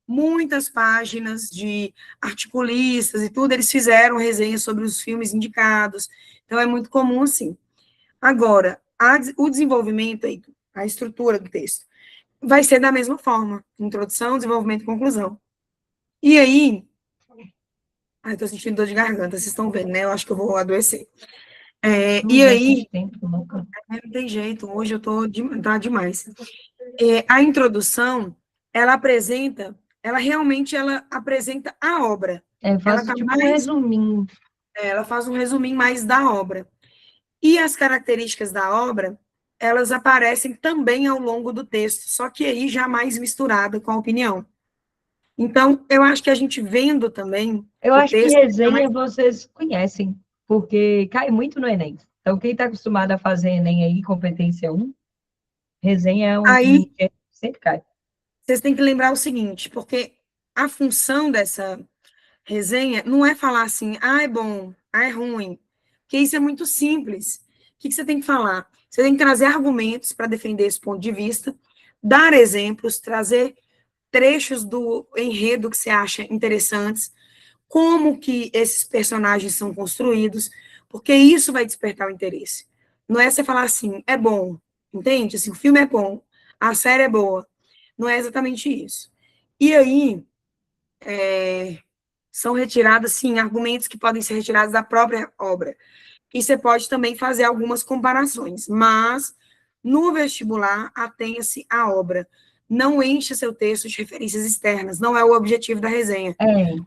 muitas páginas de articulistas e tudo, eles fizeram resenhas sobre os filmes indicados. Então, é muito comum, assim. Agora, o desenvolvimento, aí, a estrutura do texto, vai ser da mesma forma. Introdução, desenvolvimento e conclusão. E aí... Ai, estou sentindo dor de garganta, vocês estão vendo, né? Eu acho que eu vou adoecer. E aí... Não tem jeito, hoje eu estou... Tá demais. A introdução, ela realmente apresenta a obra. Faz tipo um resuminho. Ela faz um resuminho mais da obra. E as características da obra, elas aparecem também ao longo do texto, só que aí já mais misturada com a opinião. Então, eu acho que a gente vendo também eu o acho texto... que resenha vocês conhecem, porque cai muito no Enem. Então, quem está acostumado a fazer Enem aí, competência 1, resenha é um que sempre cai. Vocês têm que lembrar o seguinte, porque a função dessa resenha não é falar assim, é bom, é ruim, porque isso é muito simples. O que você tem que falar? Você tem que trazer argumentos para defender esse ponto de vista, dar exemplos, trazer trechos do enredo que você acha interessantes, como que esses personagens são construídos, porque isso vai despertar o interesse. Não é você falar assim, é bom, entende? Assim, o filme é bom, a série é boa. Não é exatamente isso. E aí, são retirados, sim, argumentos que podem ser retirados da própria obra. E você pode também fazer algumas comparações, mas no vestibular, atenha-se à obra. Não encha seu texto de referências externas, não é o objetivo da resenha.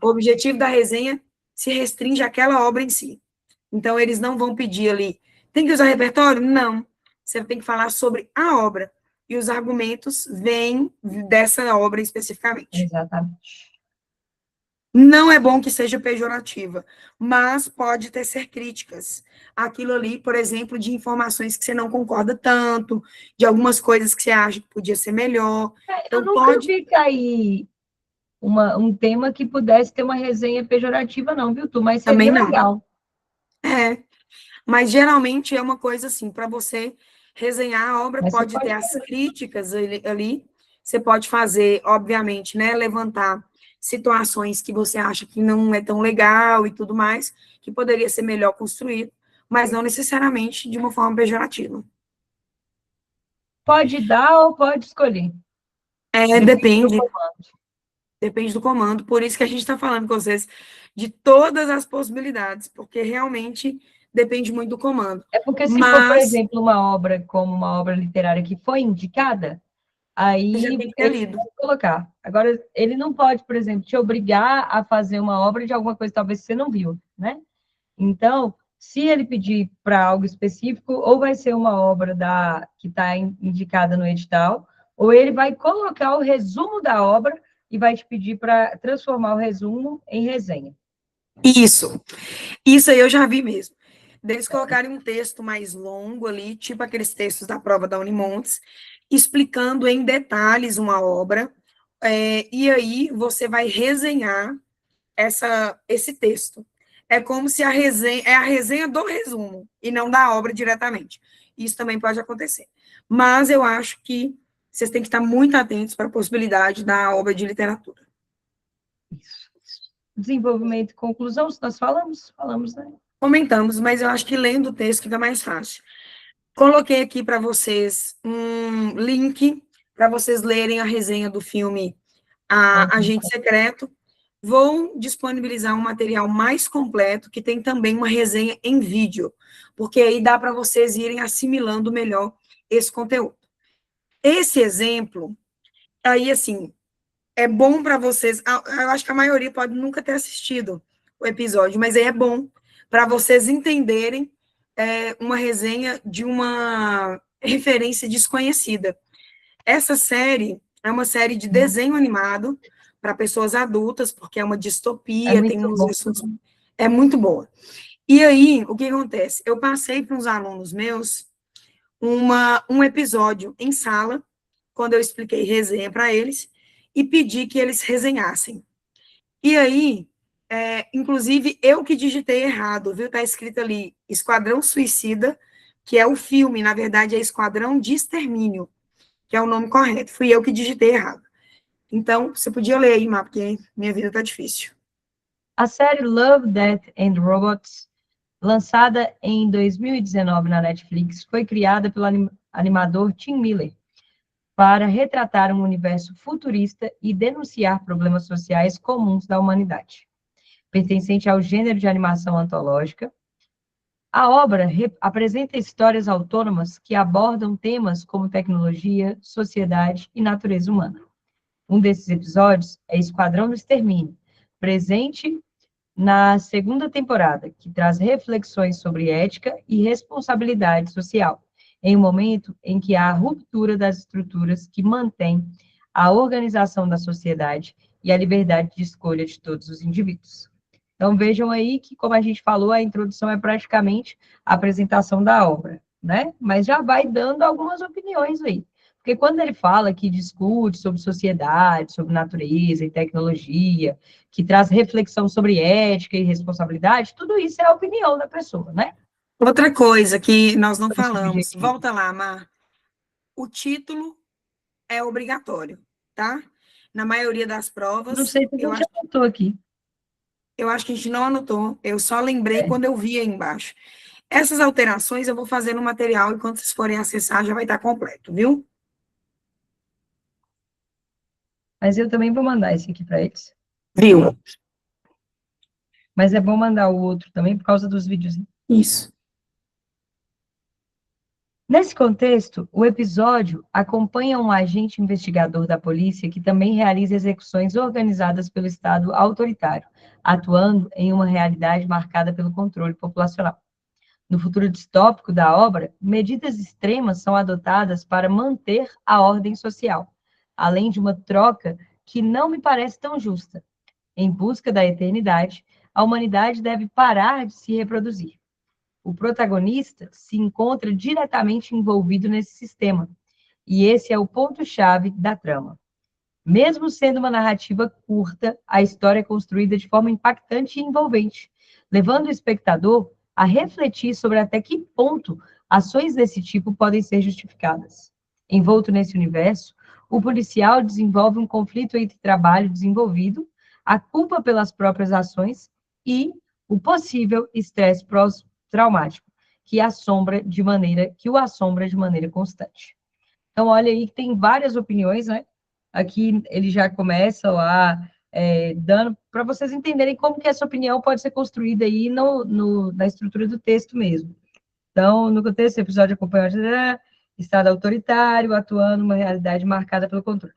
O objetivo da resenha se restringe àquela obra em si. Então, eles não vão pedir ali, tem que usar repertório? Não. Você tem que falar sobre a obra. E os argumentos vêm dessa obra especificamente. Exatamente. Não é bom que seja pejorativa, mas pode ser críticas. Aquilo ali, por exemplo, de informações que você não concorda tanto, de algumas coisas que você acha que podia ser melhor. Então, eu nunca vi cair um tema que pudesse ter uma resenha pejorativa, não, viu, Tu? Mas seria legal. Mas geralmente é uma coisa assim, para você resenhar a obra, pode ter as críticas ali, você pode fazer, obviamente, né, levantar situações que você acha que não é tão legal e tudo mais, que poderia ser melhor construído, mas não necessariamente de uma forma pejorativa. Pode dar ou pode escolher? Depende. Depende do comando, por isso que a gente está falando com vocês de todas as possibilidades, porque realmente depende muito do comando. É porque se for, por exemplo, uma obra como uma obra literária que foi indicada, aí já tem que ter lido. Pode colocar. Agora, ele não pode, por exemplo, te obrigar a fazer uma obra de alguma coisa talvez você não viu, né? Então, se ele pedir para algo específico, ou vai ser uma obra que está indicada no edital, ou ele vai colocar o resumo da obra e vai te pedir para transformar o resumo em resenha. Isso aí eu já vi mesmo. Deles colocarem um texto mais longo ali, tipo aqueles textos da prova da Unimontes, explicando em detalhes uma obra, e aí você vai resenhar esse texto. É como se a resenha do resumo, e não da obra diretamente. Isso também pode acontecer. Mas eu acho que vocês têm que estar muito atentos para a possibilidade da obra de literatura. Isso. Desenvolvimento e conclusão, se nós falamos, né? Comentamos, mas eu acho que lendo o texto fica mais fácil. Coloquei aqui para vocês um link para vocês lerem a resenha do filme Agente Secreto. Vou disponibilizar um material mais completo, que tem também uma resenha em vídeo, porque aí dá para vocês irem assimilando melhor esse conteúdo. Esse exemplo, aí, assim, é bom para vocês, eu acho que a maioria pode nunca ter assistido o episódio, mas aí é bom para vocês entenderem uma resenha de uma referência desconhecida. Essa série é uma série de desenho animado para pessoas adultas, porque é uma distopia, tem uns assuntos... É muito boa. E aí, o que acontece? Eu passei para uns alunos meus um episódio em sala, quando eu expliquei resenha para eles, e pedi que eles resenhassem. E aí, inclusive, eu que digitei errado, viu? Está escrito ali, Esquadrão Suicida, que é o filme, na verdade, é Esquadrão de Extermínio, que é o nome correto. Fui eu que digitei errado. Então, você podia ler aí, Má, porque minha vida está difícil. A série Love, Death and Robots, lançada em 2019 na Netflix, foi criada pelo animador Tim Miller para retratar um universo futurista e denunciar problemas sociais comuns da humanidade. Pertencente ao gênero de animação antológica, a obra apresenta histórias autônomas que abordam temas como tecnologia, sociedade e natureza humana. Um desses episódios é Esquadrão do Extermínio, presente na segunda temporada, que traz reflexões sobre ética e responsabilidade social, em um momento em que há a ruptura das estruturas que mantêm a organização da sociedade e a liberdade de escolha de todos os indivíduos. Então, vejam aí que, como a gente falou, a introdução é praticamente a apresentação da obra, né? Mas já vai dando algumas opiniões aí. Porque quando ele fala que discute sobre sociedade, sobre natureza e tecnologia, que traz reflexão sobre ética e responsabilidade, tudo isso é a opinião da pessoa, né? Outra coisa que nós não falamos, volta lá, Mar. O título é obrigatório, tá? Na maioria das provas... Não sei se a gente anotou aqui. Eu acho que a gente não anotou, eu só lembrei quando eu vi aí embaixo. Essas alterações eu vou fazer no material, e quando vocês forem acessar, já vai estar completo, viu? Mas eu também vou mandar esse aqui para eles. Viu? Mas é bom mandar o outro também, por causa dos vídeos. Isso. Nesse contexto, o episódio acompanha um agente investigador da polícia que também realiza execuções organizadas pelo Estado autoritário, atuando em uma realidade marcada pelo controle populacional. No futuro distópico da obra, medidas extremas são adotadas para manter a ordem social, além de uma troca que não me parece tão justa. Em busca da eternidade, a humanidade deve parar de se reproduzir. O protagonista se encontra diretamente envolvido nesse sistema, e esse é o ponto-chave da trama. Mesmo sendo uma narrativa curta, a história é construída de forma impactante e envolvente, levando o espectador a refletir sobre até que ponto ações desse tipo podem ser justificadas. Envolto nesse universo, o policial desenvolve um conflito entre trabalho desenvolvido, a culpa pelas próprias ações e o possível estresse traumático, que o assombra de maneira constante. Então, olha aí que tem várias opiniões, né? Aqui ele já começa lá dando para vocês entenderem como que essa opinião pode ser construída aí na estrutura do texto mesmo. Então, no contexto, o episódio acompanha Estado autoritário, atuando numa realidade marcada pelo controle.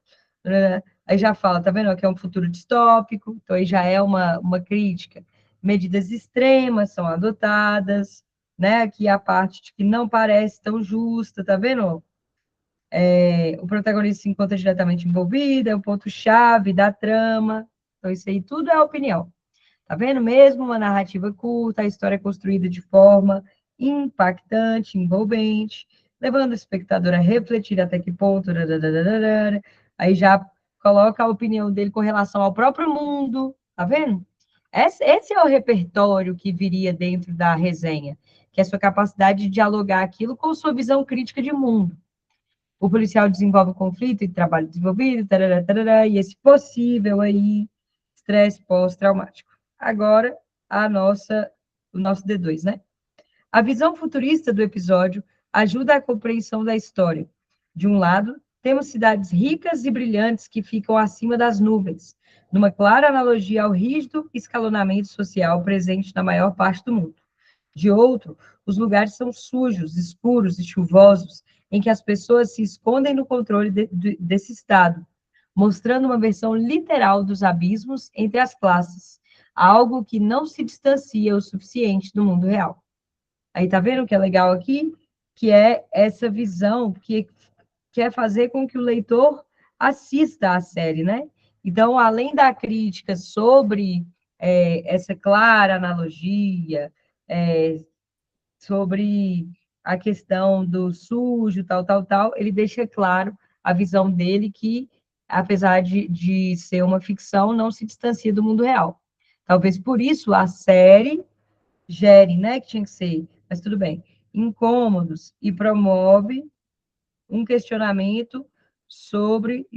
Aí já fala, tá vendo? Que é um futuro distópico, então aí já é uma crítica. Medidas extremas são adotadas, né? Aqui a parte de que não parece tão justa, tá vendo? O protagonista se encontra diretamente envolvido, é o ponto-chave da trama. Então, isso aí tudo é opinião. Tá vendo? Mesmo uma narrativa curta, a história é construída de forma impactante, envolvente, levando o espectador a refletir até que ponto. Aí já coloca a opinião dele com relação ao próprio mundo. Tá vendo? Esse é o repertório que viria dentro da resenha, que é a sua capacidade de dialogar aquilo com sua visão crítica de mundo. o policial desenvolve o conflito e trabalho desenvolvido, tarará, tarará, e esse possível aí, estresse pós-traumático. Agora, o nosso D2, né? A visão futurista do episódio ajuda a compreensão da história. De um lado, temos cidades ricas e brilhantes que ficam acima das nuvens, numa clara analogia ao rígido escalonamento social presente na maior parte do mundo. De outro, os lugares são sujos, escuros e chuvosos, em que as pessoas se escondem no controle desse estado, mostrando uma versão literal dos abismos entre as classes, algo que não se distancia o suficiente do mundo real. Aí tá vendo o que é legal aqui? Que é essa visão que quer fazer com que o leitor assista à série, né? Então, além da crítica sobre essa clara analogia, sobre a questão do sujo, tal, ele deixa claro a visão dele que, apesar de ser uma ficção, não se distancia do mundo real. Talvez por isso a série gere, né, que tinha que ser, mas tudo bem, incômodos e promove um questionamento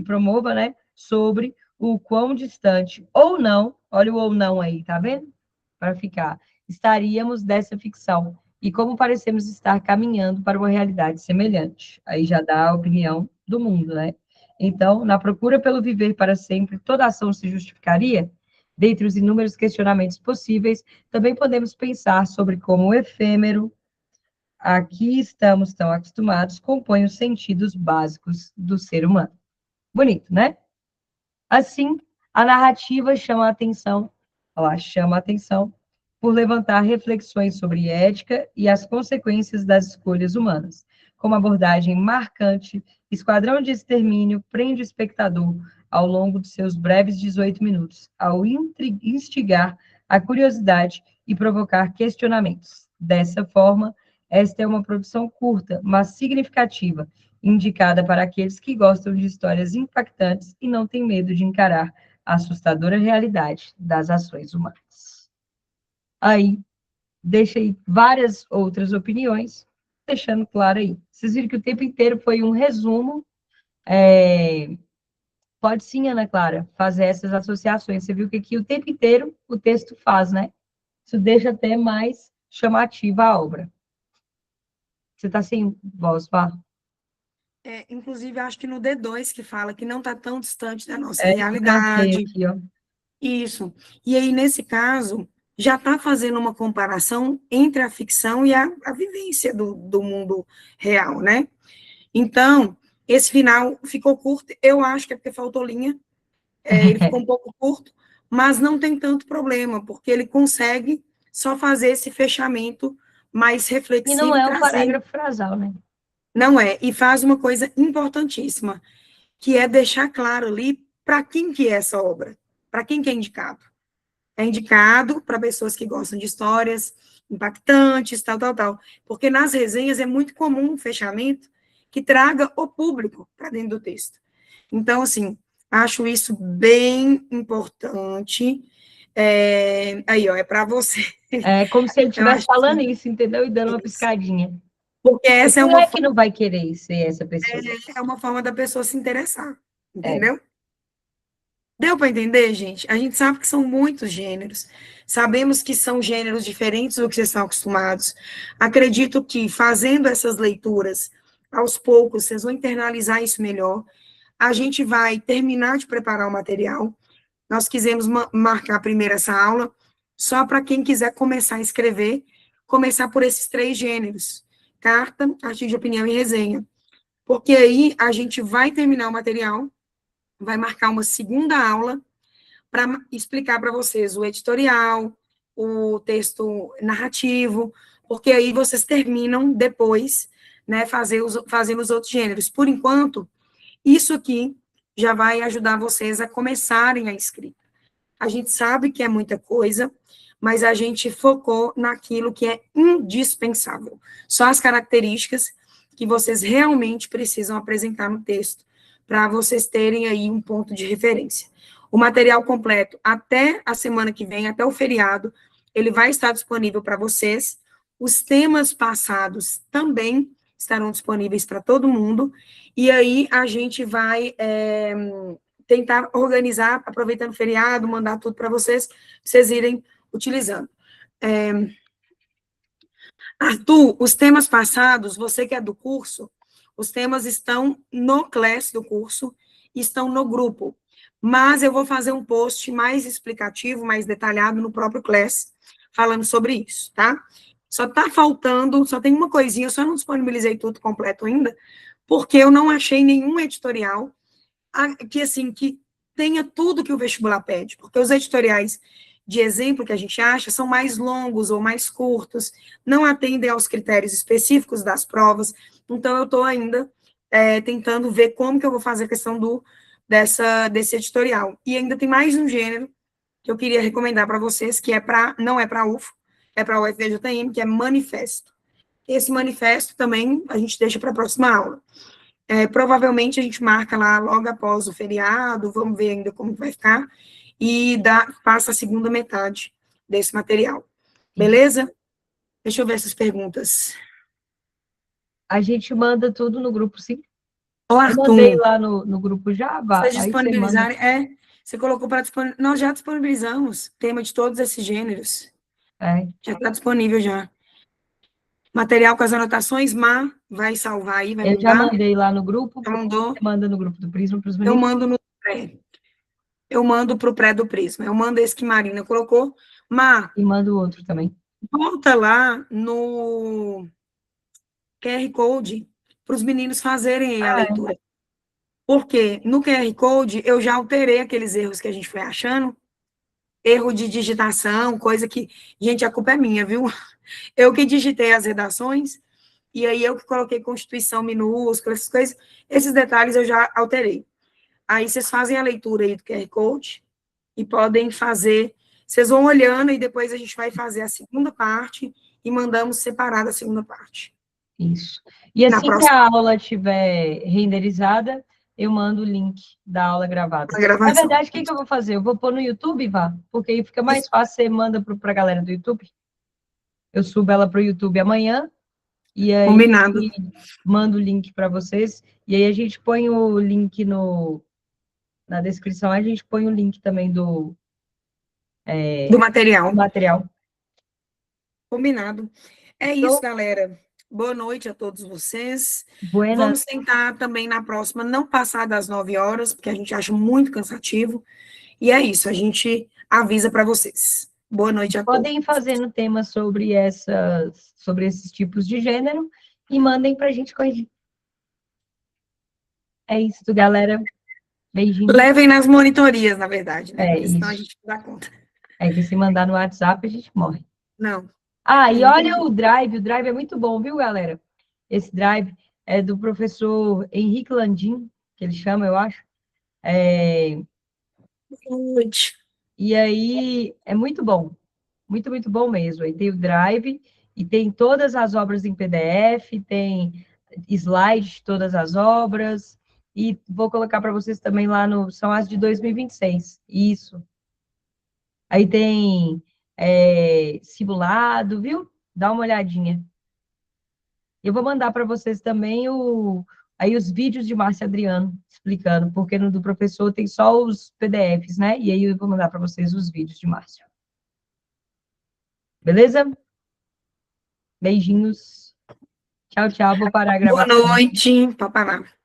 promova, né, sobre o quão distante ou não, olha o ou não aí, tá vendo? Para ficar, estaríamos dessa ficção e como parecemos estar caminhando para uma realidade semelhante. Aí já dá a opinião do mundo, né? Então, na procura pelo viver para sempre, toda ação se justificaria? Dentre os inúmeros questionamentos possíveis, também podemos pensar sobre como o efêmero, a que estamos tão acostumados, compõe os sentidos básicos do ser humano. Bonito, né? Assim, a narrativa chama a atenção por levantar reflexões sobre ética e as consequências das escolhas humanas. Como abordagem marcante, Esquadrão de Extermínio prende o espectador ao longo de seus breves 18 minutos, ao instigar a curiosidade e provocar questionamentos. Dessa forma, esta é uma produção curta, mas significativa, indicada para aqueles que gostam de histórias impactantes e não têm medo de encarar a assustadora realidade das ações humanas. Aí, deixa aí várias outras opiniões, deixando claro aí. Vocês viram que o tempo inteiro foi um resumo. Pode sim, Ana Clara, fazer essas associações. Você viu que aqui o tempo inteiro o texto faz, né? Isso deixa até mais chamativa a obra. Você está sem voz, Vá? Inclusive, acho que no D2 que fala que não está tão distante da nossa Eu marquei realidade. aqui, ó. Isso. E aí, nesse caso, já está fazendo uma comparação entre a ficção e a vivência do mundo real, né? Então, esse final ficou curto, eu acho que é porque faltou linha, ele ficou um pouco curto, mas não tem tanto problema, porque ele consegue só fazer esse fechamento mais E reflexivo não e é um trazer. parágrafo frasal, né? Não é, e faz uma coisa importantíssima, que é deixar claro ali para quem que é essa obra, para quem que é indicado. É indicado para pessoas que gostam de histórias impactantes, tal, porque nas resenhas é muito comum um fechamento que traga o público para dentro do texto. Então, assim, acho isso bem importante. Aí, ó, é para você. É como se ele Eu estivesse acho falando que isso, entendeu? E dando uma isso. piscadinha. Porque E essa quem é que não vai querer ser essa pessoa? é uma forma da pessoa se interessar, É. entendeu? Deu para entender, gente? A gente sabe que são muitos gêneros. Sabemos que são gêneros diferentes do que vocês estão acostumados. Acredito que fazendo essas leituras, aos poucos, vocês vão internalizar isso melhor. A gente vai terminar de preparar o material. Nós quisemos marcar primeiro essa aula, só para quem quiser começar a escrever, começar por esses 3 gêneros: carta, artigo de opinião e resenha. Porque aí a gente vai terminar o material, vai marcar uma segunda aula para explicar para vocês o editorial, o texto narrativo, porque aí vocês terminam depois, né, fazendo os outros gêneros. Por enquanto, isso aqui já vai ajudar vocês a começarem a escrita. A gente sabe que é muita coisa, mas a gente focou naquilo que é indispensável. Só as características que vocês realmente precisam apresentar no texto, para vocês terem aí um ponto de referência. O material completo, até a semana que vem, até o feriado, ele vai estar disponível para vocês. Os temas passados também estarão disponíveis para todo mundo. e aí a gente vai tentar organizar, aproveitando o feriado, mandar tudo para vocês irem utilizando. Arthur, os temas passados, você que é do curso, os temas estão no Class do curso, estão no grupo, mas eu vou fazer um post mais explicativo, mais detalhado no próprio Class, falando sobre isso, tá? Só tá faltando, só tem uma coisinha, eu só não disponibilizei tudo completo ainda, porque eu não achei nenhum editorial que, assim, que tenha tudo que o vestibular pede, porque os editoriais de exemplo que a gente acha são mais longos ou mais curtos, não atendem aos critérios específicos das provas, então eu estou ainda tentando ver como que eu vou fazer a questão desse editorial. E ainda tem mais um gênero que eu queria recomendar para vocês, que não é para a UFO, é para a UFVJM, que é manifesto. Esse manifesto também a gente deixa para a próxima aula. Provavelmente a gente marca lá logo após o feriado, vamos ver ainda como vai ficar, e passa a segunda metade desse material. Beleza? Deixa eu ver essas perguntas. A gente manda tudo no grupo, sim. Ô, Arthur, eu mandei lá no grupo Java. Vocês disponibilizarem, você colocou para disponibilizar. Nós já disponibilizamos tema de todos esses gêneros. Já está disponível já. Material com as anotações, vai salvar aí, vai mandar. Eu já mandei lá no grupo. Já mandou? Você manda no grupo do Prisma para os meninos? Eu mando no pré. Eu mando para o pré do Prisma. Eu mando esse que Marina colocou. E mando o outro também. Volta lá no QR Code para os meninos fazerem a leitura. Porque no QR Code eu já alterei aqueles erros que a gente foi achando. Erro de digitação, coisa que... Gente, a culpa é minha, viu? Eu que digitei as redações, e aí eu que coloquei Constituição minúscula, essas coisas, esses detalhes eu já alterei. Aí vocês fazem a leitura aí do QR Code, e podem fazer, vocês vão olhando, e depois a gente vai fazer a segunda parte, e mandamos separada a segunda parte. Isso. E assim que a aula estiver renderizada, eu mando o link da aula gravada. Na verdade, o que eu vou fazer? Eu vou pôr no YouTube, Vá, porque aí fica mais fácil, você manda para a galera do YouTube. Eu subo ela para o YouTube amanhã, e aí Combinado. Mando o link para vocês, e aí a gente põe o link na descrição, a gente põe o link também do material. Combinado. É isso, galera. Boa noite a todos vocês. Buenas. Vamos tentar também na próxima não passar das 9 horas, porque a gente acha muito cansativo. E é isso, a gente avisa para vocês. Boa noite a todos. Podem ir fazendo temas sobre esses tipos de gênero e mandem para a gente corrigir. É isso, galera. Beijinho. Levem nas monitorias, na verdade, né? Porque senão isso. a gente não dá conta. É que se mandar no WhatsApp, a gente morre. Não. E olha o Drive é muito bom, viu, galera? Esse Drive é do professor Henrique Landim, que ele chama, eu acho. E aí, é muito bom. Muito, muito bom mesmo. Aí tem o Drive, e tem todas as obras em PDF, tem slide de todas as obras, e vou colocar para vocês também lá são as de 2026. Isso. Aí tem simulado, viu? Dá uma olhadinha. Eu vou mandar para vocês também os vídeos de Márcia Adriano explicando, porque no do professor tem só os PDFs, né? E aí eu vou mandar para vocês os vídeos de Márcia. Beleza? Beijinhos. Tchau, tchau. Vou parar a gravação. Boa noite. Pode parar.